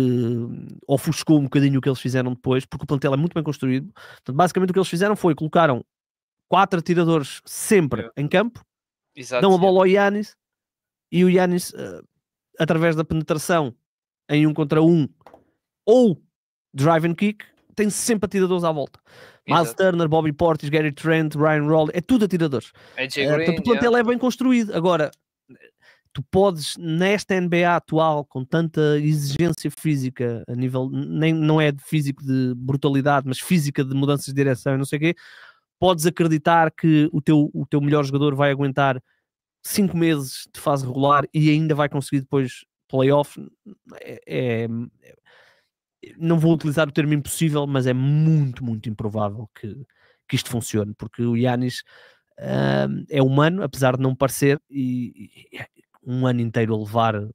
ofuscou um bocadinho o que eles fizeram depois, porque o plantel é muito bem construído. Portanto, basicamente o que eles fizeram foi colocaram 4 atiradores sempre em campo, dão a bola ao Giannis e o Giannis, através da penetração em 1 contra 1 ou drive and kick, tem sempre atiradores à volta. Miles Turner, Bobby Portis, Gary Trent, Ryan Rollins, é tudo atiradores. Portanto, o plantel é bem construído. Agora, tu podes, nesta NBA atual, com tanta exigência física, a nível, não é de físico de brutalidade, mas física de mudanças de direção e não sei o quê, podes acreditar que o teu melhor jogador vai aguentar 5 meses de fase regular e ainda vai conseguir depois playoff. Não vou utilizar o termo impossível, mas é muito, muito improvável que isto funcione, porque o Giannis é humano, apesar de não parecer, e um ano inteiro a levar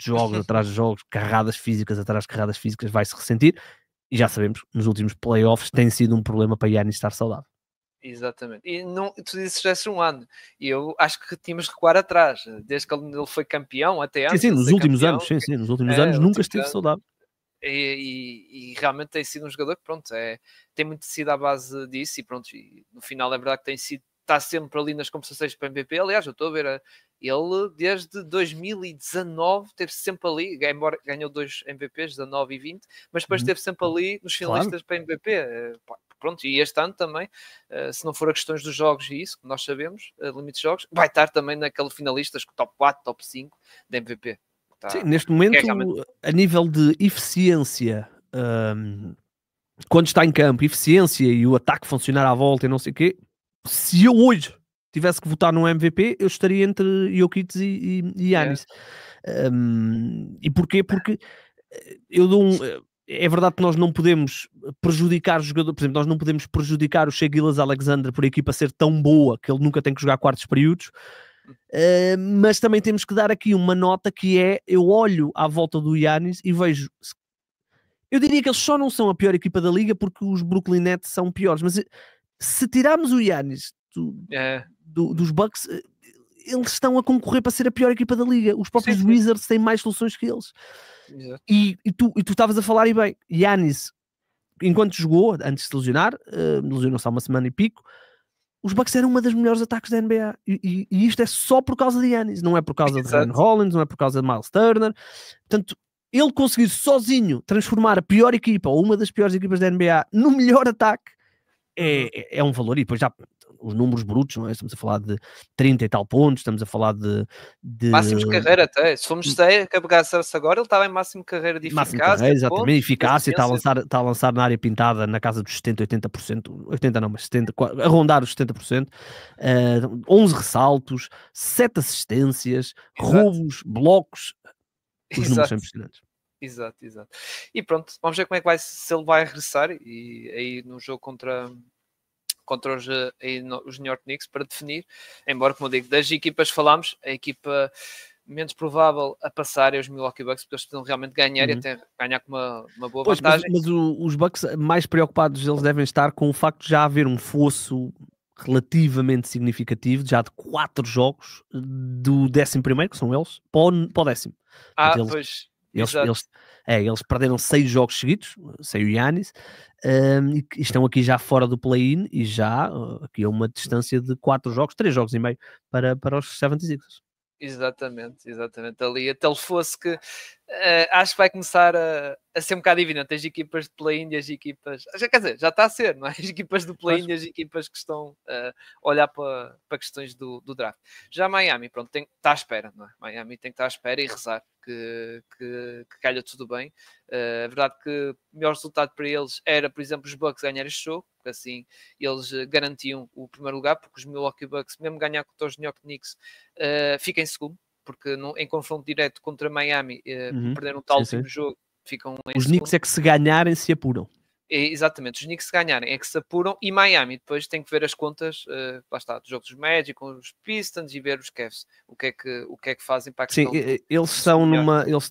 jogos atrás de jogos, carradas físicas atrás de carradas físicas, vai-se ressentir, e já sabemos, nos últimos playoffs tem sido um problema para Giannis estar saudável. Exatamente. E não, tu disseste um ano, e eu acho que tínhamos de recuar atrás, desde que ele foi campeão até antes. Sim, nos últimos anos, nos últimos anos nunca esteve saudável. E realmente tem sido um jogador que, pronto, tem muito sido à base disso, e pronto, e no final é verdade que está sempre ali nas conversações para MVP. Aliás, eu estou a ver, ele desde 2019 esteve sempre ali, embora ganhou 2 MVPs, 19 e 20, mas depois esteve sempre ali nos finalistas para MVP. Pronto, e este ano também, se não for a questões dos jogos e isso, que nós sabemos, limites de jogos, vai estar também naquele finalistas, top 4, top 5 de MVP. Sim, neste momento, a nível de eficiência, quando está em campo, eficiência e o ataque funcionar à volta e não sei o quê, se eu hoje tivesse que votar num MVP, eu estaria entre Jokic e Giannis. E porquê? Porque é verdade que nós não podemos prejudicar o jogador, por exemplo, nós não podemos prejudicar o Shai Gilgeous-Alexander por a equipa ser tão boa que ele nunca tem que jogar quartos períodos. Mas também temos que dar aqui uma nota que é, eu olho à volta do Giannis e vejo Eu diria que eles só não são a pior equipa da liga porque os Brooklyn Nets são piores, mas se tirarmos o Giannis dos Bucks, eles estão a concorrer para ser a pior equipa da liga. Os próprios Wizards têm mais soluções que eles. E tu estavas a falar, e bem, Giannis, enquanto jogou, antes de se lesionar, lesionou-se há uma semana e pico, os Bucks eram uma das melhores ataques da NBA. E isto é só por causa de Giannis, não é por causa de Ryan Hollins, não é por causa de Miles Turner. Portanto, ele conseguir sozinho transformar a pior equipa, ou uma das piores equipas da NBA, no melhor ataque, é um valor. E depois já os números brutos, não é? Estamos a falar de 30 e tal pontos, estamos a falar de máximos de carreira até. Se formos pegar-se agora, ele estava em máximo de carreira de máximo eficácia. Carreira, exatamente, eficácia, está a lançar na área pintada na casa dos 70, 80%, 80 não, mas 70, a rondar os 70%, 11 ressaltos, 7 assistências, roubos, blocos, os números são impressionantes. Exato. E pronto, vamos ver como é que vai, se ele vai regressar, e aí no jogo contra os New York Knicks, para definir, embora, como eu digo, das equipas falámos, a equipa menos provável a passar é os Milwaukee Bucks, porque eles precisam realmente ganhar e até ganhar com uma boa vantagem. Mas os Bucks, mais preocupados eles devem estar com o facto de já haver um fosso relativamente significativo, já de 4 jogos do 11º, que são eles, para o 10º. Pois. Eles perderam 6 jogos seguidos, sem o Giannis, e estão aqui já fora do play-in e já aqui a uma distância de 4 jogos, 3 jogos e meio para os 76ers. Exatamente. Ali até ele fosse que acho que vai começar a ser um bocado evidente as equipas de play-in e as equipas, quer dizer, já está a ser, não é? As equipas do play-in e as equipas que estão a olhar para questões do draft. Já Miami, pronto, está à espera, não é? Miami tem que estar à espera e rezar que calha tudo bem. A verdade que o melhor resultado para eles era, por exemplo, os Bucks ganhar este jogo, porque assim eles garantiam o primeiro lugar, porque os Milwaukee Bucks, mesmo ganhar contra os New York Knicks, ficam em segundo, porque em confronto direto contra Miami, perderam um tal último jogo, ficam em os segundo. Knicks é que se ganharem se apuram. Exatamente, os Knicks se ganharem é que se apuram, e Miami depois tem que ver as contas, lá está, dos jogos dos Magic com os Pistons, e ver os Cavs, o que é que fazem para a questão. Sim,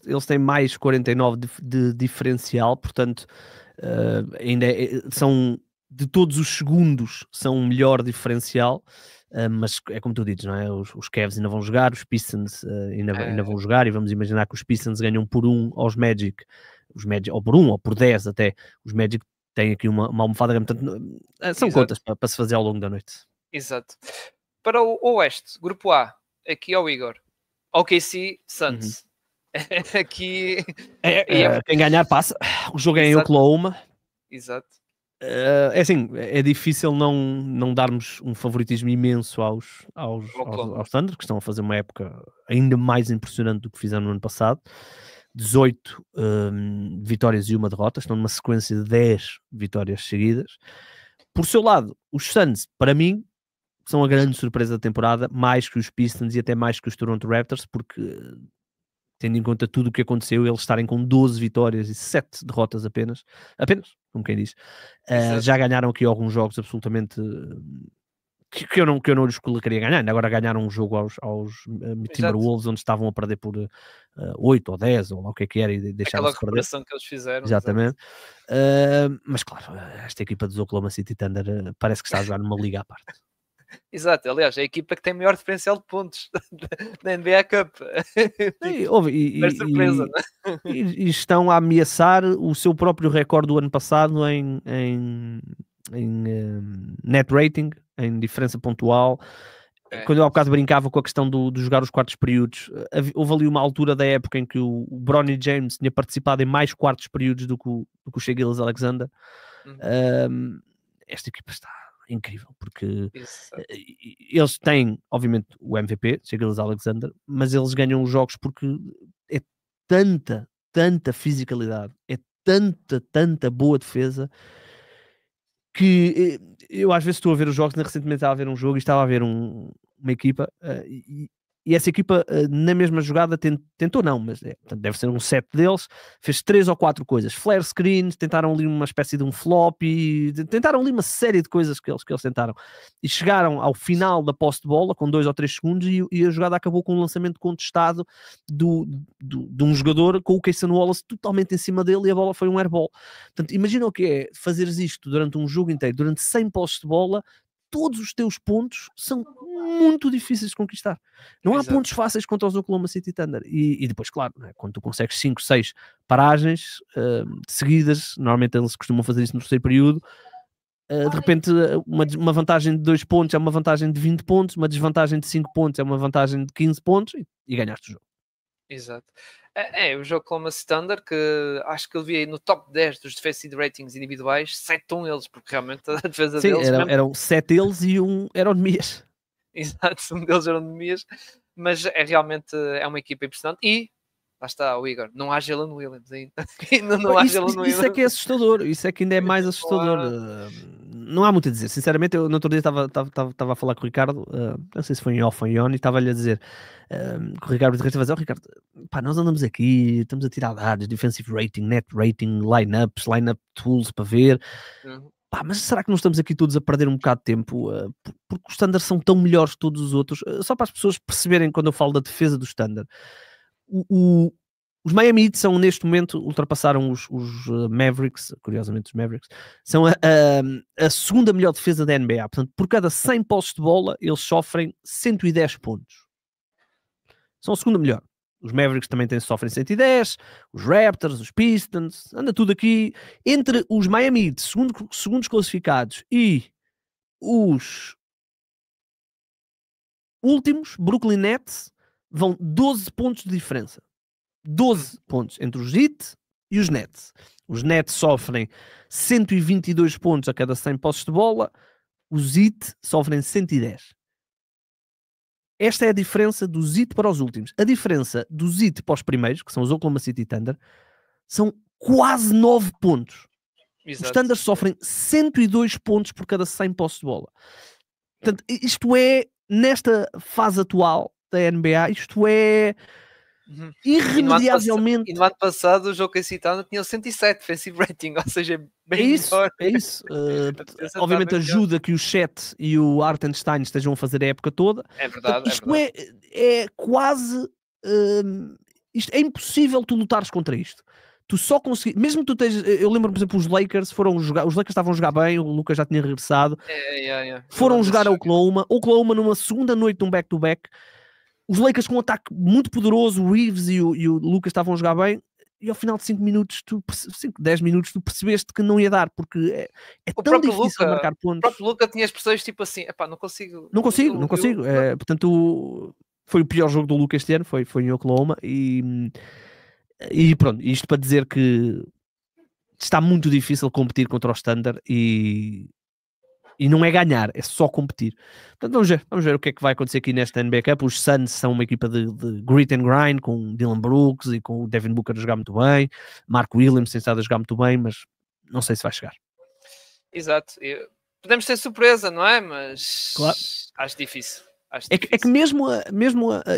eles têm mais 49 de diferencial, portanto ainda são de todos os segundos são um melhor diferencial, mas é como tu dizes, não é? Os Cavs ainda vão jogar, os Pistons ainda vão jogar, e vamos imaginar que os Pistons ganham por 1 aos Magic, ou por 1 ou por 10 até, os Magic têm aqui uma almofada, portanto, são contas para se fazer ao longo da noite. Exato. Para o Oeste, Grupo A, aqui ao Igor, OKC Suns. Aqui quem ganhar passa. O jogo é em Oklahoma. Exato. É assim, é difícil não darmos um favoritismo imenso aos Thunder, que estão a fazer uma época ainda mais impressionante do que fizeram no ano passado. 18 vitórias e 1 derrota, estão numa sequência de 10 vitórias seguidas. Por seu lado, os Suns, para mim, são a grande surpresa da temporada, mais que os Pistons e até mais que os Toronto Raptors, porque tendo em conta tudo o que aconteceu, eles estarem com 12 vitórias e 7 derrotas apenas, como quem diz, já ganharam aqui alguns jogos absolutamente que eu não lhes queria ganhar. Ainda agora ganharam um jogo aos Timberwolves, onde estavam a perder por 8 ou 10, ou lá o que é que era, e deixaram-se perder. Aquela que eles fizeram. Exatamente. Mas claro, esta equipa dos Oklahoma City Thunder parece que está a jogar numa liga à parte. Exato, aliás, é a equipa que tem maior diferencial de pontos da NBA Cup. Surpresa, e estão a ameaçar o seu próprio recorde do ano passado em net rating, em diferença pontual. Quando eu há bocado brincava com a questão de jogar os quartos períodos, houve ali uma altura da época em que o Bronny James tinha participado em mais quartos períodos do que o Shai Gilgeous-Alexander. Esta equipa está incrível, porque eles têm, obviamente, o MVP, Shai Gilgeous-Alexander, mas eles ganham os jogos porque é tanta fisicalidade, é tanta boa defesa, que eu às vezes estou a ver os jogos. Recentemente estava a ver um jogo e estava a ver uma equipa e essa equipa, na mesma jogada, tentou não, mas portanto, deve ser um set deles, fez 3 ou 4 coisas, flare screens, tentaram ali uma espécie de um flop, e tentaram ali uma série de coisas que eles tentaram, e chegaram ao final da posse de bola, com 2 ou 3 segundos, e a jogada acabou com um lançamento contestado de um jogador, com o Cason Wallace totalmente em cima dele, e a bola foi um airball. Portanto, imagina o que é fazeres isto durante um jogo inteiro, durante 100 posses de bola. Todos os teus pontos são muito difíceis de conquistar. Não há pontos fáceis contra os Oklahoma City Thunder. E depois, claro, né, quando tu consegues 5, 6 paragens seguidas, normalmente eles costumam fazer isso no terceiro período, de repente uma vantagem de 2 pontos é uma vantagem de 20 pontos, uma desvantagem de 5 pontos é uma vantagem de 15 pontos, e ganhaste o jogo. Exato. O jogo Oklahoma City Thunder, que acho que eu vi aí no top 10 dos defensive ratings individuais, 7 estão eles, porque realmente a defesa deles... Eram 7 eles e um era o Nemias. Exato, um deles era o Nemias, mas realmente é uma equipa impressionante. E lá está o Igor, não há Jalen Williams ainda. Não há Jalen Williams. Isso é que é assustador, isso é que ainda é mais assustador. Não há muito a dizer, sinceramente. Eu no outro dia estava a falar com o Ricardo, não sei se foi em off ou em on, e estava-lhe a dizer que o Ricardo estava a dizer: Ricardo, pá, nós andamos aqui, estamos a tirar dados, defensive rating, net rating, lineups, lineup tools para ver. Pá, mas será que não estamos aqui todos a perder um bocado de tempo? Porque os standards são tão melhores que todos os outros. Só para as pessoas perceberem, quando eu falo da defesa do standard, os Miami Heat são, neste momento, ultrapassaram os Mavericks, curiosamente os Mavericks, são a segunda melhor defesa da NBA. Portanto, por cada 100 posses de bola, eles sofrem 110 pontos. São a segunda melhor. Os Mavericks também sofrem 110, os Raptors, os Pistons, anda tudo aqui. Entre os Miami Heat, segundos classificados, e os últimos, Brooklyn Nets, vão 12 pontos de diferença. 12 pontos entre os Heat e os Nets. Os Nets sofrem 122 pontos a cada 100 posses de bola, os Heat sofrem 110. Esta é a diferença dos Heat para os últimos. A diferença dos Heat para os primeiros, que são os Oklahoma City Thunder, são quase 9 pontos. Exato. Os Thunder sofrem 102 pontos por cada 100 posses de bola. Portanto, isto é, nesta fase atual da NBA, isto é irremediavelmente... E no ano passado o jogo que citado tinha 107 defensive rating, ou seja, bem melhor. É isso. Obviamente ajuda que o Chet e o Hartenstein estejam a fazer a época toda. É verdade. Isto é quase... isto é impossível tu lutares contra isto. Tu só conseguis... Mesmo que tu estejas... Eu lembro, por exemplo, os Lakers foram jogar... Os Lakers estavam a jogar bem, o Lucas já tinha regressado. Foram jogar a Oklahoma. Oklahoma numa segunda noite de um back-to-back. Os Lakers com um ataque muito poderoso, o Reeves e o Lucas estavam a jogar bem, e ao final de 5 minutos, 10 minutos, tu percebeste que não ia dar, porque é tão difícil marcar pontos. O próprio Lucas tinha expressões tipo assim, não consigo. Não consigo. Portanto, foi o pior jogo do Lucas este ano, foi em Oklahoma, e pronto, isto para dizer que está muito difícil competir contra o Standard, e não é ganhar, é só competir. Portanto, vamos ver o que é que vai acontecer aqui nesta NBA Cup. Os Suns são uma equipa de grit and grind, com Dylan Brooks e com o Devin Booker a jogar muito bem, Mark Williams tem estado a jogar muito bem, mas não sei se vai chegar. Exato. Podemos ter surpresa, não é? Mas claro. Acho difícil. É que mesmo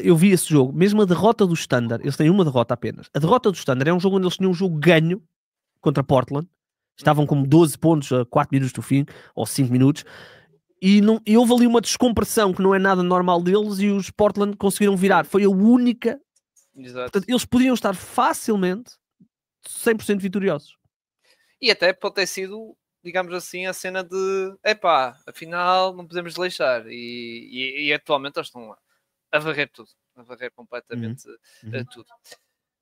eu vi esse jogo, mesmo a derrota do Standard, eles têm uma derrota apenas. A derrota do Standard é um jogo onde eles tinham um jogo ganho contra Portland. Estavam com 12 pontos a 4 minutos do fim, ou 5 minutos, e houve ali uma descompressão que não é nada normal deles, e os Portland conseguiram virar. Foi a única. Exato. Portanto, eles podiam estar facilmente 100% vitoriosos. E até pode ter sido, digamos assim, a cena de afinal não podemos deixar. E atualmente eles estão a varrer tudo, a varrer completamente tudo.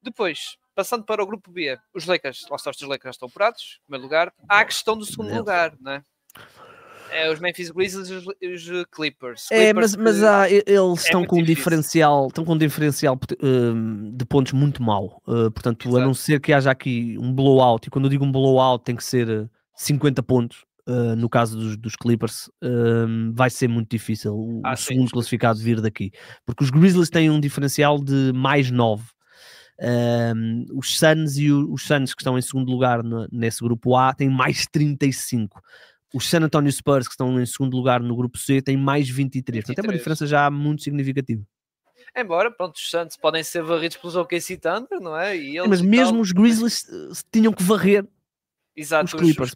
Depois, passando para o grupo B, os Lakers, lá está, os Lakers estão apurados, em primeiro lugar. Há a questão do segundo lugar, não é? Os Memphis Grizzlies e os Clippers. Mas eles estão com um diferencial, de pontos muito mau. Portanto, exato, a não ser que haja aqui um blowout, e quando eu digo um blowout tem que ser 50 pontos, no caso dos Clippers, vai ser muito difícil o segundo classificado vir daqui. Porque os Grizzlies têm um diferencial de mais 9. Os Suns que estão em segundo lugar nesse grupo A têm mais 35. Os San Antonio Spurs, que estão em segundo lugar no grupo C, têm mais 23. Portanto, é uma diferença já muito significativa. Embora, pronto, os Suns podem ser varridos pelos OKC Thunder, não é? E eles Mas mesmo os Grizzlies tinham que varrer. Exato, os Clippers.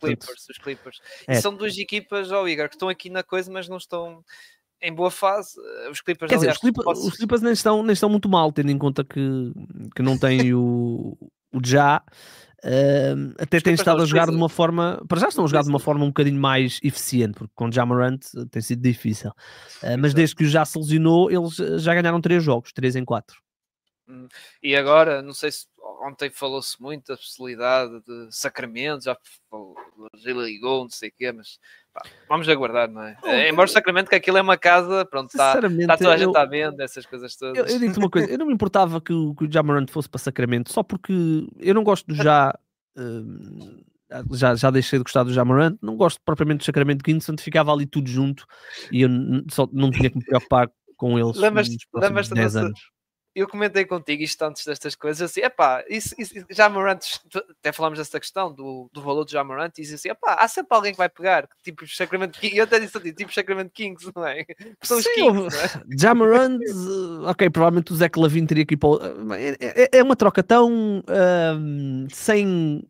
Os Clippers. É. E são duas equipas, Igor, que estão aqui na coisa, mas não estão em boa fase. Os Clippers, Quer dizer, aliás, os Clippers nem estão muito mal, tendo em conta que não têm o Ja. Até têm estado a jogar de uma forma, para já estão a jogar de uma forma um bocadinho mais eficiente, porque com Ja Morant tem sido difícil. Mas desde que o Ja se lesionou, eles já ganharam 3 jogos, 3 em 4. E agora, não sei se ontem falou-se muito da possibilidade de Sacramento, já ligou, não sei o quê, mas pá, vamos aguardar, não é? Embora o Sacramento, que aquilo é uma casa, pronto, está toda a gente à venda, essas coisas todas. Eu digo-te uma coisa, eu não me importava que o Ja Morant fosse para Sacramento, só porque eu não gosto do já deixei de gostar do Ja Morant, não gosto propriamente do Sacramento Kings, portanto ficava ali tudo junto e eu só não tinha que me preocupar com eles nos próximos 10 anos. Eu comentei contigo isto antes destas coisas, assim, epá, Já Morant, até falámos desta questão do valor do Ja Morant, e disse assim, epá, há sempre alguém que vai pegar, tipo os Sacramento Kings, eu até disse assim, tipo Sacramento Kings, não é? São os Kings, não é? Ja Morant, ok, provavelmente o Zach LaVine teria que ir para é uma troca tão sem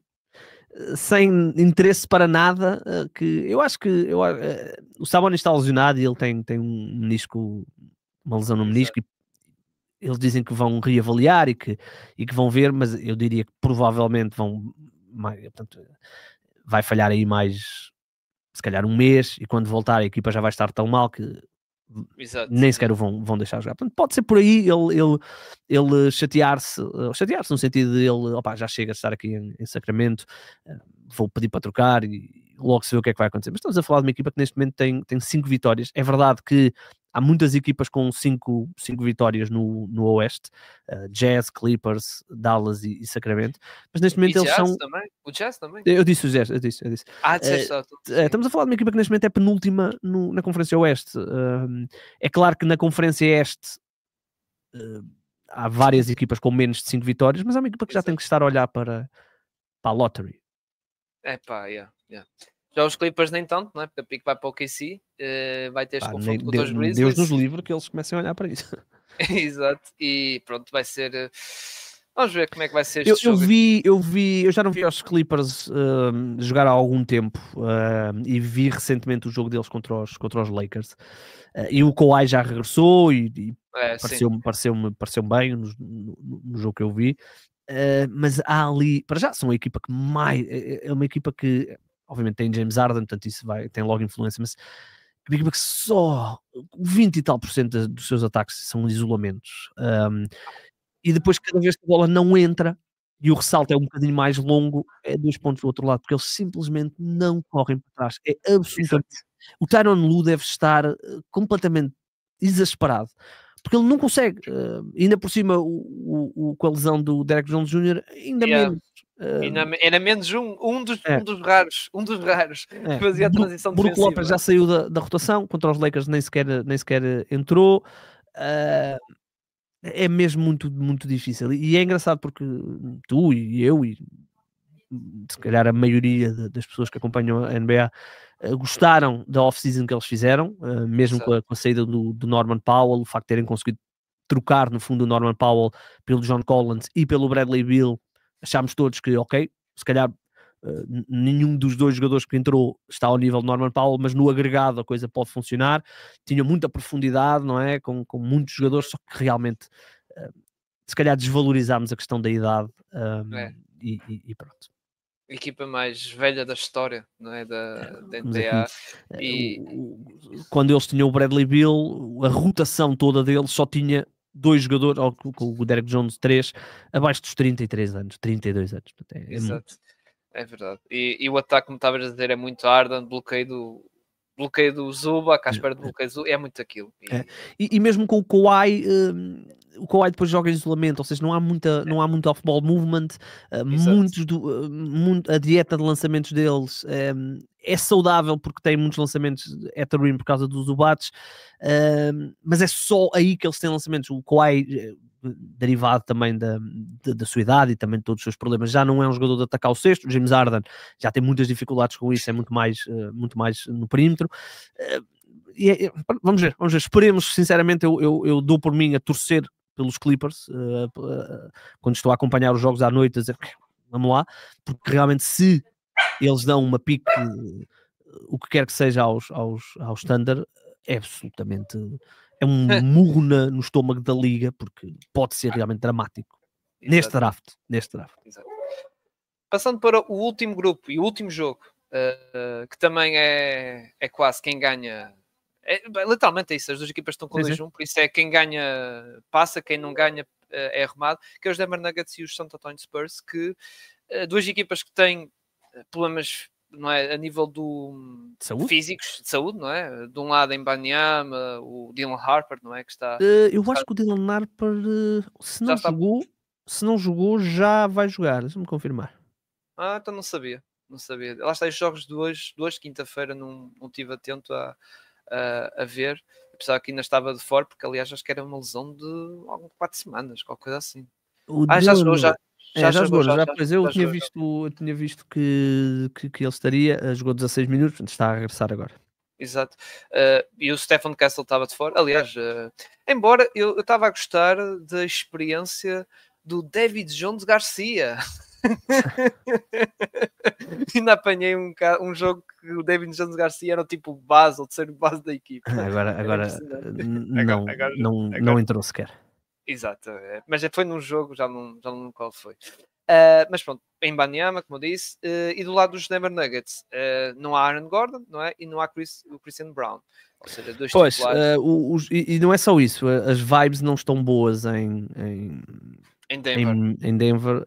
interesse para nada, que eu acho que o Sabonis está lesionado e ele tem um menisco, uma lesão no menisco, e eles dizem que vão reavaliar e que vão ver, mas eu diria que provavelmente portanto, vai falhar aí mais, se calhar um mês, e quando voltar a equipa já vai estar tão mal que nem sequer o vão deixar jogar. Portanto, pode ser por aí ele chatear-se no sentido de ele, opa, já chega a estar aqui em Sacramento, vou pedir para trocar e logo se vê o que é que vai acontecer. Mas estamos a falar de uma equipa que neste momento tem 5 vitórias. É verdade que há muitas equipas com 5 vitórias no Oeste, Jazz, Clippers, Dallas e Sacramento, mas neste momento eles são... O Jazz também? Eu disse o Jazz, eu disse. Estamos a falar de uma equipa que neste momento é penúltima na Conferência Oeste. É claro que na Conferência Este há várias equipas com menos de 5 vitórias, mas é uma equipa que já tem que estar a olhar para a lottery. Já os Clippers nem tanto, não é? Porque a pique vai para o KC, vai ter este confronto com os Grizzlies. Deus nos livre que eles comecem a olhar para isso. Exato, e pronto, vai ser... Vamos ver como é que vai ser este jogo. Eu já não vi os Clippers jogar há algum tempo, e vi recentemente o jogo deles contra os Lakers. E o Kawhi já regressou e pareceu-me bem no jogo que eu vi. Mas há ali, para já, são uma equipa que é uma equipa que obviamente tem James Harden, portanto isso tem logo influência, mas é uma equipa que só 20 e tal % dos seus ataques são isolamentos, e depois cada vez que a bola não entra e o ressalto é um bocadinho mais longo, é 2 pontos do outro lado, porque eles simplesmente não correm para trás, é absolutamente... O Tyronn Lue deve estar completamente exasperado, porque ele não consegue, ainda por cima com a lesão do Derek Jones Jr. ainda menos. Era menos um dos raros que fazia a transição defensiva. Brook Lopez já saiu da rotação, contra os Lakers nem sequer entrou. É mesmo muito, muito difícil, e é engraçado porque tu e eu e se calhar a maioria das pessoas que acompanham a NBA gostaram da off-season que eles fizeram, mesmo com a saída do Norman Powell, o facto de terem conseguido trocar no fundo o Norman Powell pelo John Collins e pelo Bradley Beal. Achámos todos que ok, se calhar nenhum dos dois jogadores que entrou está ao nível de Norman Powell, mas no agregado a coisa pode funcionar. Tinha muita profundidade, não é? Com muitos jogadores, só que realmente se calhar desvalorizámos a questão da idade, e pronto. A equipa mais velha da história, não é? Da NBA. Quando eles tinham o Bradley Beal, a rotação toda deles só tinha 2 jogadores, ou com o Derek Jones 3, abaixo dos 33 anos, 32 anos. Exato, é verdade. E o ataque, como estavas a dizer, é muito Harden, bloqueio do Zubac, à espera de bloqueio do Zubac, é muito aquilo. E mesmo com o Kawhi depois joga em isolamento, ou seja, não há muito off-ball movement, a dieta de lançamentos deles é saudável porque tem muitos lançamentos at the rim por causa dos Zubats, mas é só aí que eles têm lançamentos. O Kawhi, derivado também da sua idade e também de todos os seus problemas, já não é um jogador de atacar o cesto. O James Harden já tem muitas dificuldades com isso, é muito mais no perímetro. Vamos ver, esperemos, sinceramente, eu dou por mim a torcer pelos Clippers, quando estou a acompanhar os jogos à noite, a dizer, vamos lá, porque realmente se eles dão uma pique, o que quer que seja aos Thunder, é absolutamente, é um murro no estômago da liga, porque pode ser realmente dramático. Neste draft. Exato. Passando para o último grupo e o último jogo, que também é quase quem ganha. Literalmente é isso, as duas equipas estão com 2-1, por isso é quem ganha passa, quem não ganha é arrumado, que é os Denver Nuggets e os San Antonio Spurs, que duas equipas que têm problemas, não é, a nível do físicos, de saúde, não é? De um lado em Banyama, o Dylan Harper, não é, que está... eu acho que o Dylan Harper, se não jogou, já vai jogar, deixa-me confirmar. Então não sabia. Lá está, os jogos de hoje, quinta-feira, não estive atento a ver, apesar que ainda estava de fora, porque aliás acho que era uma lesão de 4 semanas, qualquer coisa assim. Já jogou, já. Já jogou. Pois eu tinha visto que ele estaria, jogou 16 minutos, está a regressar agora. Exato. E o Stephen Castle estava de fora. Aliás, embora eu estava a gostar da experiência do David Jones Garcia. Ainda apanhei um jogo que o David Jones Garcia era o tipo base, ou terceiro base da equipe. Agora não entrou sequer. Exato, mas foi num jogo, já não lembro qual foi. Mas pronto, em Banyama, como eu disse, e do lado dos Denver Nuggets não há Aaron Gordon, não é? E não há o Christian Brown. Ou seja, dois titulares. E não é só isso, as vibes não estão boas em Denver.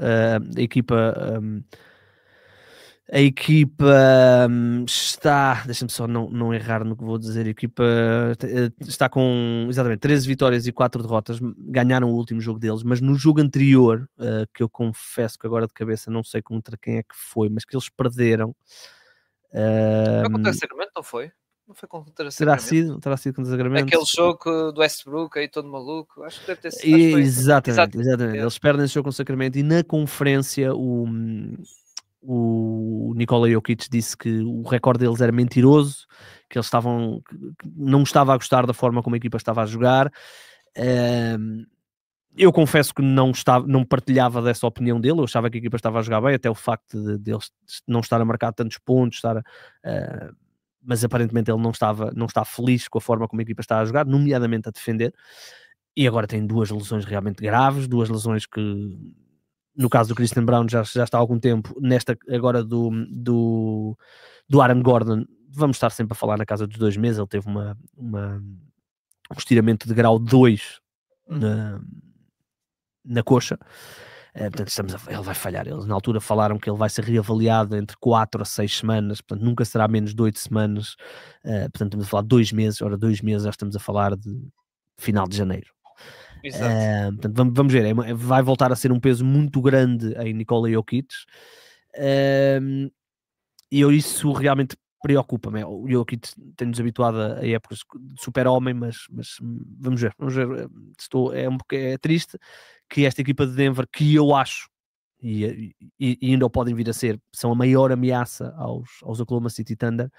A equipa está, deixa-me só não errar no que vou dizer, a equipa está com exatamente 13 vitórias e 4 derrotas, ganharam o último jogo deles, mas no jogo anterior, que eu confesso que agora de cabeça não sei contra quem é que foi, mas que eles perderam. Foi contra o Sacramento, não foi? Não foi contra o Sacramento? Terá sido contra o Sacramento. Aquele jogo do Westbrook aí todo maluco, acho que deve ter sido. Exatamente. Eles perdem esse jogo com o Sacramento e na conferência o Nikola Jokic disse que o recorde deles era mentiroso, que eles não estava a gostar da forma como a equipa estava a jogar. Eu confesso que não partilhava dessa opinião dele, eu achava que a equipa estava a jogar bem, até o facto de eles não estar a marcar tantos pontos, mas aparentemente ele não está feliz com a forma como a equipa está a jogar, nomeadamente a defender, e agora tem duas lesões realmente graves, duas lesões que, no caso do Christian Brown, já está há algum tempo, nesta agora do Aaron Gordon, vamos estar sempre a falar na casa dos 2 meses, ele teve um estiramento de grau 2 na coxa, portanto ele vai falhar. Eles na altura falaram que ele vai ser reavaliado entre 4 a 6 semanas, portanto nunca será menos de 8 semanas, portanto estamos a falar de 2 meses, ora 2 meses já estamos a falar de final de janeiro. Portanto, vamos ver, vai voltar a ser um peso muito grande em Nikola Jokic, e isso realmente preocupa-me. O Jokic tem-nos habituado a épocas de super-homem, mas vamos ver. É triste que esta equipa de Denver, que eu acho, e ainda o podem vir a ser, são a maior ameaça aos Oklahoma City Thunder,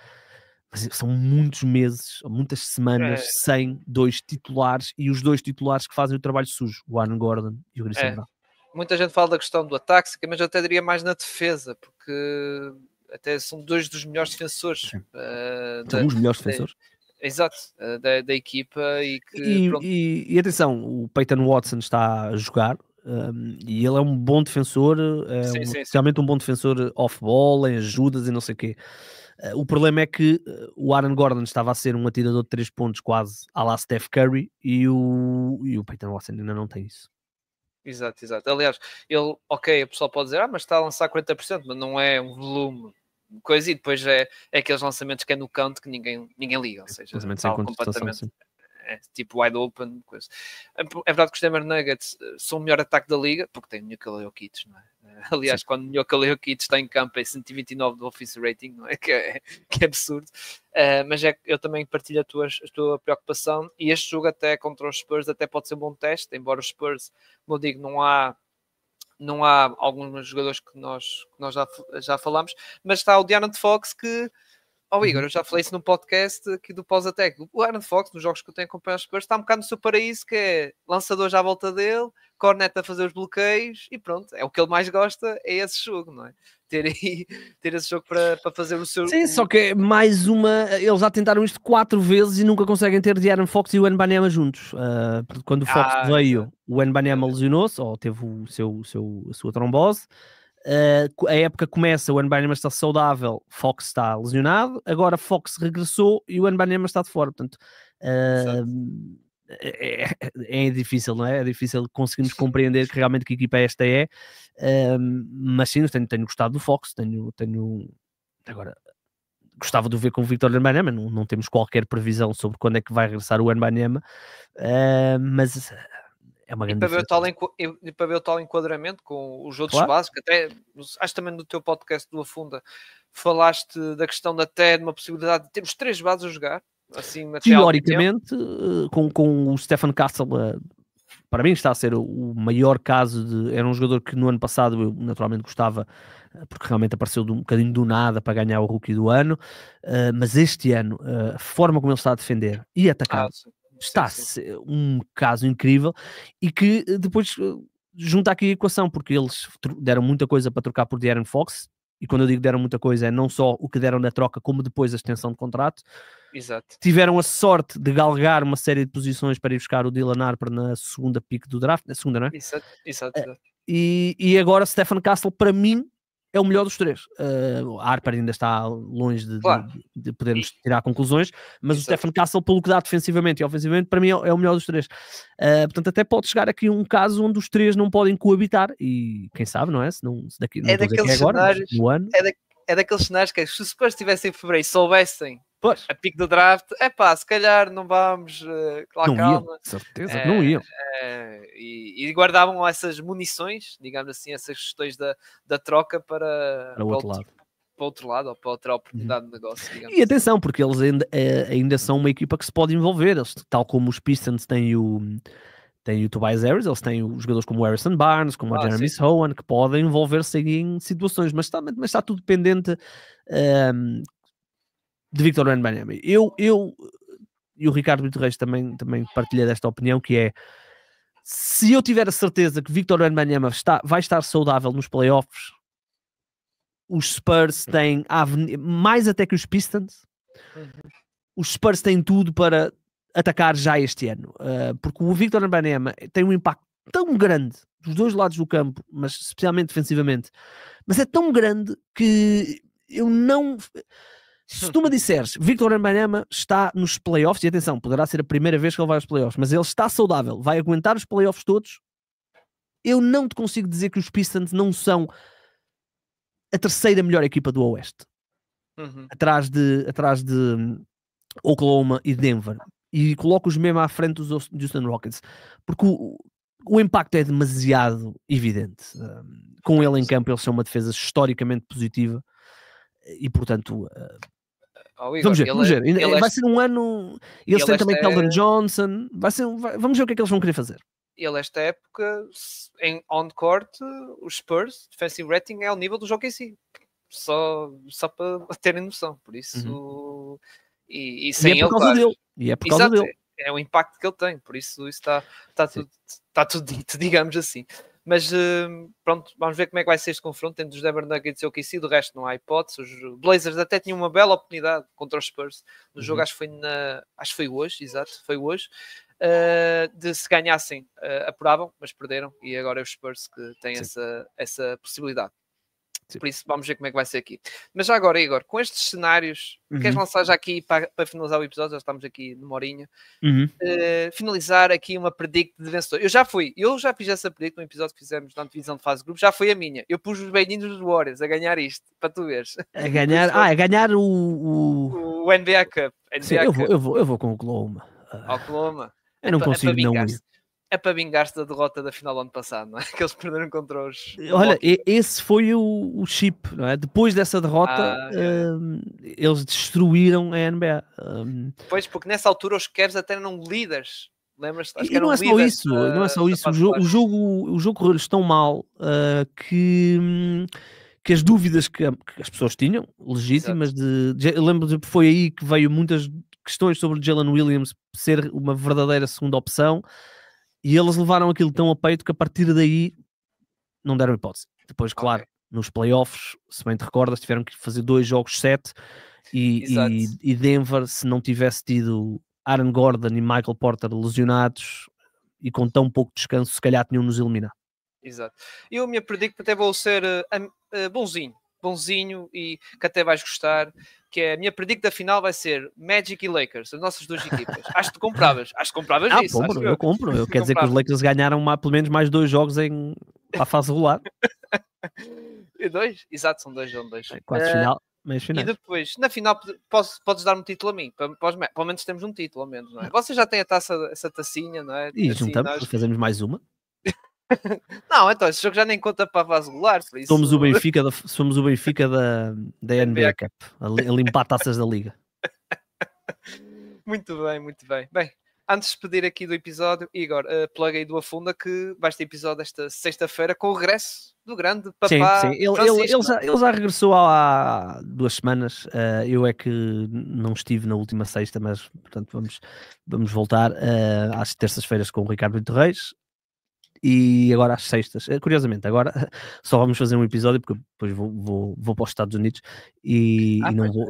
mas são muitos meses, muitas semanas sem dois titulares, e os dois titulares que fazem o trabalho sujo, o Aaron Gordon e o Christian Brown. Muita gente fala da questão do ataque, mas eu até diria mais na defesa, porque até são dois dos melhores defensores. São os melhores defensores. Exato, da equipa. E atenção, o Peyton Watson está a jogar, e ele é um bom defensor, especialmente um bom defensor off-ball, em ajudas e não sei o quê. O problema é que o Aaron Gordon estava a ser um atirador de 3 pontos quase à la Steph Curry, e o Peyton Watson ainda não tem isso. Exato. Aliás, ele, o pessoal pode dizer, mas está a lançar 40%, mas não é um volume, coisa, e depois é aqueles lançamentos que é no canto que ninguém liga, ou seja, está completamente tipo wide open, coisa. É verdade que os Denver Nuggets são o melhor ataque da liga, porque tem o Nikola Jokic, não é? Aliás, quando o Nikola Jokic está em campo é 129 do offensive rating, não é? Que é absurdo. Mas eu também partilho a tua preocupação, e este jogo até contra os Spurs até pode ser um bom teste, embora os Spurs, como eu digo, não há alguns jogadores que nós já falámos, mas está o De'Aaron Fox que Igor, eu já falei isso num podcast aqui do Pós-Attack. O Aaron Fox, nos jogos que eu tenho acompanhado os Spurs, está um bocado no seu paraíso, que é lançadores à volta dele, Cornet a fazer os bloqueios e pronto, é o que ele mais gosta, é esse jogo, não é? Ter esse jogo para fazer o seu... Sim, só que é mais uma... Eles já tentaram isto 4 vezes e nunca conseguem ter de Aaron Fox e o Wembanyama juntos. Quando o Fox veio, o Wembanyama lesionou-se, ou teve a sua trombose. A época começa, o Wembanyama está saudável, Fox está lesionado, agora Fox regressou e o Wembanyama está de fora, portanto é difícil, não é? É difícil conseguirmos compreender que realmente que equipa esta é, mas sim, tenho gostado do Fox, agora gostava de o ver com o Victor Wembanyama, não temos qualquer previsão sobre quando é que vai regressar o Wembanyama, mas é uma grande diferença. Para ver o tal enquadramento com os outros bases, que até, acho também no teu podcast do Afunda, falaste da questão até de uma possibilidade de termos 3 bases a jogar, assim, teoricamente, com o Stephen Castle, para mim está a ser o maior caso era um jogador que no ano passado eu naturalmente gostava, porque realmente apareceu um bocadinho do nada para ganhar o Rookie do ano, mas este ano, a forma como ele está a defender e atacar, está a ser um caso incrível, e que depois junta aqui a equação, porque eles deram muita coisa para trocar por De'Aaron Fox, e quando eu digo deram muita coisa é não só o que deram na troca, como depois a extensão de contrato. Exato. Tiveram a sorte de galgar uma série de posições para ir buscar o Dylan Harper na segunda pick do draft, na segunda, não é? Exato. E agora Stephen Castle, para mim, é o melhor dos 3. Harper ainda está longe de podermos tirar conclusões, mas o Stephen Castle, pelo que dá defensivamente e ofensivamente, para mim é o melhor dos 3. Portanto, até pode chegar aqui um caso onde os 3 não podem coabitar, e quem sabe, não é? Se daqui, não estou a dizer que é agora, mas no ano. É daqueles cenários que se os Spurs estivessem em fevereiro e soubessem a pique do draft, se calhar não vamos, não calma. Iam, certeza que não iam. E guardavam essas munições, digamos assim, essas questões da troca para o outro lado. Para o outro lado, ou para outra oportunidade de negócio. E atenção, porque eles ainda são uma equipa que se pode envolver, eles, tal como os Pistons têm o Tobias Harris, eles têm os jogadores como o Harrison Barnes, como o Jeremy Sohan, que podem envolver-se em situações, mas está tudo dependente de Victor Wembanyama. Eu e o Ricardo Brito Reis também partilha desta opinião, que é, se eu tiver a certeza que Victor Wembanyama vai estar saudável nos playoffs, os Spurs têm mais até que os Pistons, os Spurs têm tudo para atacar já este ano, porque o Victor Wembanyama tem um impacto tão grande dos dois lados do campo, mas especialmente defensivamente, mas é tão grande que eu não... Se tu me disseres, Victor Wembanyama está nos playoffs, e atenção, poderá ser a primeira vez que ele vai aos playoffs, mas ele está saudável, vai aguentar os playoffs todos, eu não te consigo dizer que os Pistons não são a terceira melhor equipa do Oeste, atrás de Oklahoma e Denver, e coloco-os mesmo à frente dos Houston Rockets, porque o impacto é demasiado evidente. Com ele em campo, eles são uma defesa historicamente positiva, e portanto... Igor, vamos ver. Vai ser um ano. Eles têm também Keldon Johnson. Vamos ver o que é que eles vão querer fazer. Ele, esta época, em on-court, os Spurs, defensive rating é ao nível do jogo em si. Só para terem noção. Por isso. E sem é por causa dele. E é por causa dele. É o impacto que ele tem. Por isso está tudo dito, digamos assim. Mas pronto, vamos ver como é que vai ser este confronto entre os Denver Nuggets e o OKC. Do resto não há hipótese. Os Blazers até tinham uma bela oportunidade contra os Spurs no jogo, acho que foi hoje, foi hoje, de se ganhassem, apuravam, mas perderam, e agora é os Spurs que têm essa possibilidade. Sim. Por isso vamos ver como é que vai ser aqui. Mas já agora, Igor, com estes cenários, queres lançar já aqui para finalizar o episódio? Já estamos aqui numa horinha. Finalizar aqui uma predict de vencedor. Eu já fiz essa predict no episódio que fizemos na divisão de fase de grupo, já foi a minha. Eu pus os beijinhos dos Warriors a ganhar isto, para tu veres. A ganhar o NBA Cup. Sim, eu vou com o Oklahoma. Oklahoma. Eu não consigo não ir. É para vingar-se da derrota da final do ano passado, não é? Que eles perderam contra os... Olha, esse foi o chip, não é? Depois dessa derrota, eles destruíram a NBA. Pois, porque nessa altura os Cavs até eram líderes. Lembras-te? E não é só isso, não é só isso. O jogo correu-lhes tão mal que que as dúvidas que as pessoas tinham, legítimas, eu lembro que foi aí que veio muitas questões sobre o Jalen Williams ser uma verdadeira segunda opção, e eles levaram aquilo tão a peito que a partir daí não deram hipótese. Depois, claro, nos playoffs, se bem te recordas, tiveram que fazer 2 jogos 7, e Denver, se não tivesse tido Aaron Gordon e Michael Porter lesionados e com tão pouco descanso, se calhar tinham-nos eliminado. Exato. Eu, a minha predict, até vou ser bonzinho, e que até vais gostar, que é a minha predict da final vai ser Magic e Lakers, as nossas 2 equipas. Acho que compravas isso. Eu compro. Eu quero dizer que os Lakers ganharam pelo menos mais 2 jogos para a fase regular. E 2? Exato, são 2. Quartos final, meios finais. E depois, na final, podes dar um título a mim. Pelo menos temos um título, ao menos, não é? Você já tem essa tacinha, não é? E assim, juntamos, fazemos mais uma. Não, então esse jogo já nem conta para a fase regular, por isso... Somos o Benfica da NBA Cup, a limpar taças da Liga. Muito bem. Bem, antes de pedir aqui do episódio, Igor, plug aí do Afunda que vais ter episódio esta sexta-feira com o regresso do grande papá. Sim. Ele já regressou há 2 semanas. Eu é que não estive na última sexta, mas portanto vamos voltar às terças-feiras com o Ricardo Brito Reis. E agora às sextas, curiosamente, agora só vamos fazer um episódio porque depois vou para os Estados Unidos e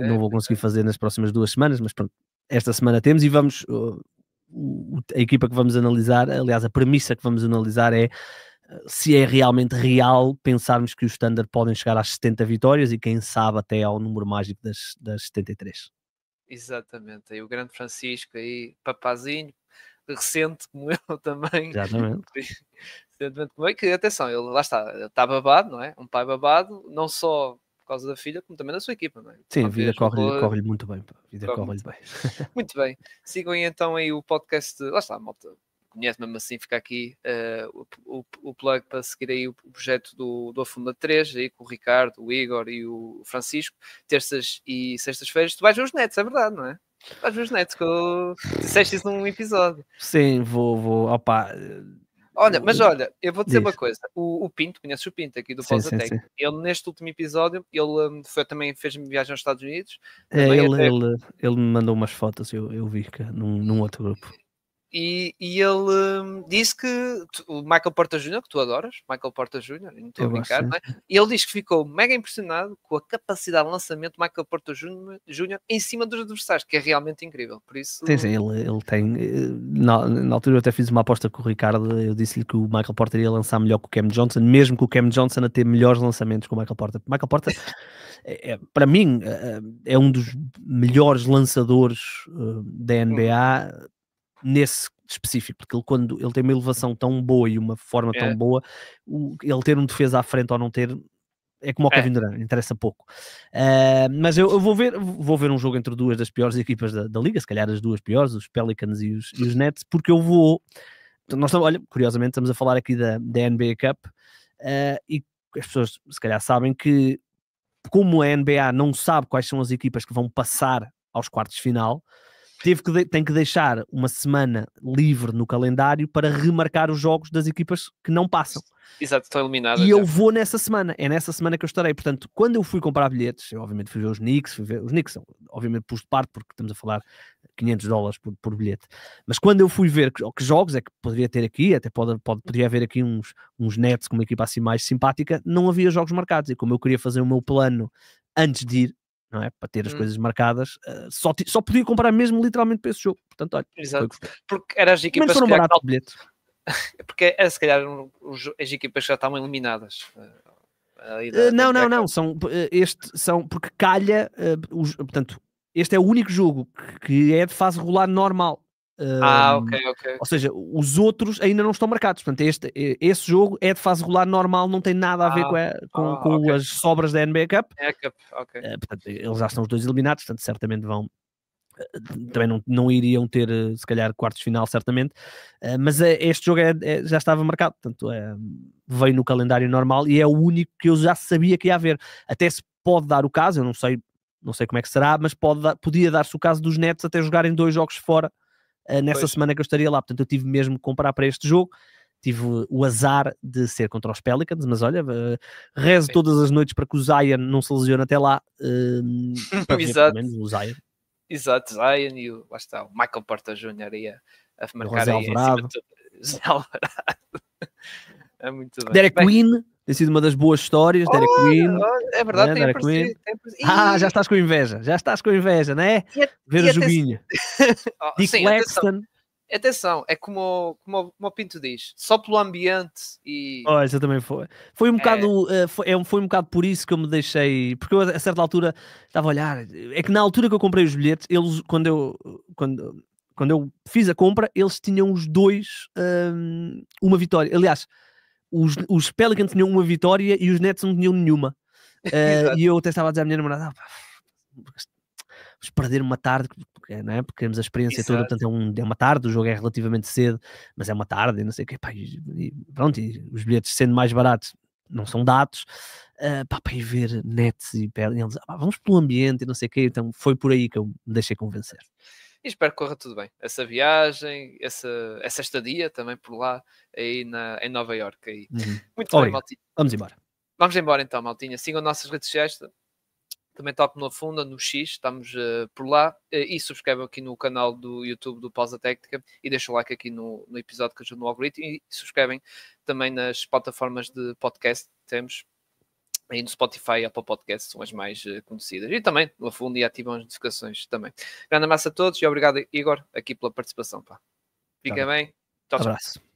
não vou conseguir fazer nas próximas 2 semanas, mas pronto, esta semana temos e vamos, a equipa que vamos analisar, aliás a premissa que vamos analisar é se é realmente real pensarmos que os Thunder podem chegar às 70 vitórias e quem sabe até ao número mágico das 73. Exatamente, aí o grande Francisco aí, papazinho, recente como eu também. Exatamente. Que atenção, ele lá está babado, não é? Um pai babado, não só por causa da filha, como também da sua equipa, não é? Sim, a vida corre-lhe muito bem. Corre-lhe bem. Muito bem. Sigam então aí o podcast. Lá está, malta. Conhece mesmo assim, fica aqui o plug para seguir aí o projeto do Afunda 3, aí com o Ricardo, o Igor e o Francisco, terças e sextas-feiras. Tu vais ver os Nets, é verdade, não é? Vais ver os Nets, que eu disseste isso num episódio. Sim, vou. Opa. Olha, eu vou dizer uma coisa. O Pinto, conheces o Pinto aqui do Pós-Atec? Ele neste último episódio, ele também fez-me viagem aos Estados Unidos. Ele me mandou umas fotos, eu vi num outro grupo. E ele disse que o Michael Porter Jr., que tu adoras, Michael Porter Jr., não estou a brincar, não é? E ele diz que ficou mega impressionado com a capacidade de lançamento de Michael Porter Jr. em cima dos adversários, que é realmente incrível. Por isso... Sim, ele tem. Na altura eu até fiz uma aposta com o Ricardo, eu disse-lhe que o Michael Porter ia lançar melhor que o Cam Johnson, mesmo que o Cam Johnson a ter melhores lançamentos que o Michael Porter. Michael Porter, para mim, é um dos melhores lançadores da NBA. Nesse específico, porque quando ele tem uma elevação tão boa e uma forma tão boa, ele ter um defesa à frente ou não ter é como o Kevin Durant, interessa pouco. Mas eu vou ver um jogo entre 2 das piores equipas da liga, se calhar as 2 piores, os Pelicans e os Nets, porque eu vou... olha, curiosamente estamos a falar aqui da NBA Cup, e as pessoas se calhar sabem que como a NBA não sabe quais são as equipas que vão passar aos quartos de final, tem que deixar uma semana livre no calendário para remarcar os jogos das equipas que não passam. Exato, estão eliminadas. E eu vou nessa semana, é nessa semana que eu estarei. Portanto, quando eu fui comprar bilhetes, eu obviamente fui ver os Knicks, obviamente pus de parte porque estamos a falar $500 por bilhete. Mas quando eu fui ver que jogos é que poderia ter aqui, até poderia haver aqui uns Nets com uma equipa assim mais simpática, não havia jogos marcados. E como eu queria fazer o meu plano antes de ir, não é? Para ter as coisas marcadas, só podia comprar mesmo literalmente para esse jogo. Portanto, olha, exato. Porque eram as equipas que foram baratos de bilhete. Porque se calhar as equipas já estavam eliminadas. Não. São porque calha. Portanto, este é o único jogo que é de fase regular normal. Ok. Ou seja, os outros ainda não estão marcados. Portanto, esse jogo é de fase regular normal, não tem nada a ver com as sobras da NBA Cup. Portanto, eles já estão os 2 eliminados, portanto, certamente vão. Também não iriam ter, se calhar, quartos de final, certamente. Mas este jogo já estava marcado, portanto, veio no calendário normal e é o único que eu já sabia que ia haver. Até se pode dar o caso, eu não sei como é que será, mas podia dar-se o caso dos Nets até jogarem 2 jogos fora nessa semana que eu estaria lá. Portanto, eu tive mesmo que comprar para este jogo. tive o azar de ser contra os Pelicans, mas olha, rezo todas as noites para que o Zion não se lesione até lá, para ver pelo menos o Zion. Exato, Zion e lá está, o Michael Porter Jr. aí a marcar aí em cima de tudo. José Alvarado. É muito bem. Derek Queen, tem sido uma das boas histórias. Derek Queen. É verdade, tem Derek Queen. Já estás com inveja, não é? Ver o joguinho. Dick Claxton. Atenção, é como o Pinto diz, só pelo ambiente e... Isso também foi. Foi um bocado, foi um bocado por isso que eu me deixei, porque eu a certa altura estava a olhar, é que na altura que eu comprei os bilhetes, eles, quando eu fiz a compra, eles tinham os dois uma vitória. Aliás, os Pelicans tinham uma vitória e os Nets não tinham nenhuma. E eu até estava a dizer à minha namorada, vamos perder uma tarde, não é? Porque temos a experiência toda, portanto é uma tarde, o jogo é relativamente cedo, mas é uma tarde, e não sei o quê, pronto, e os bilhetes sendo mais baratos não são dados, para ir ver Nets e eles, vamos pelo ambiente e não sei o quê, então foi por aí que eu me deixei convencer. E espero que corra tudo bem, essa viagem, essa estadia também por lá, aí em Nova Iorque. Aí. Muito bem, Maltinha. Vamos embora. Vamos embora então, Maltinha. Sigam nossas redes sociais, também Top no Funda, no X, estamos por lá, e subscrevam aqui no canal do YouTube do Pausa Técnica e deixem o like aqui no episódio que ajuda no algoritmo e subscrevem também nas plataformas de podcast que temos aí no Spotify e Apple Podcasts, são as mais conhecidas, e também no fundo e ativam as notificações também. Grande abraço a todos e obrigado, Igor, aqui pela participação. Fica bem. Tchau, abraço.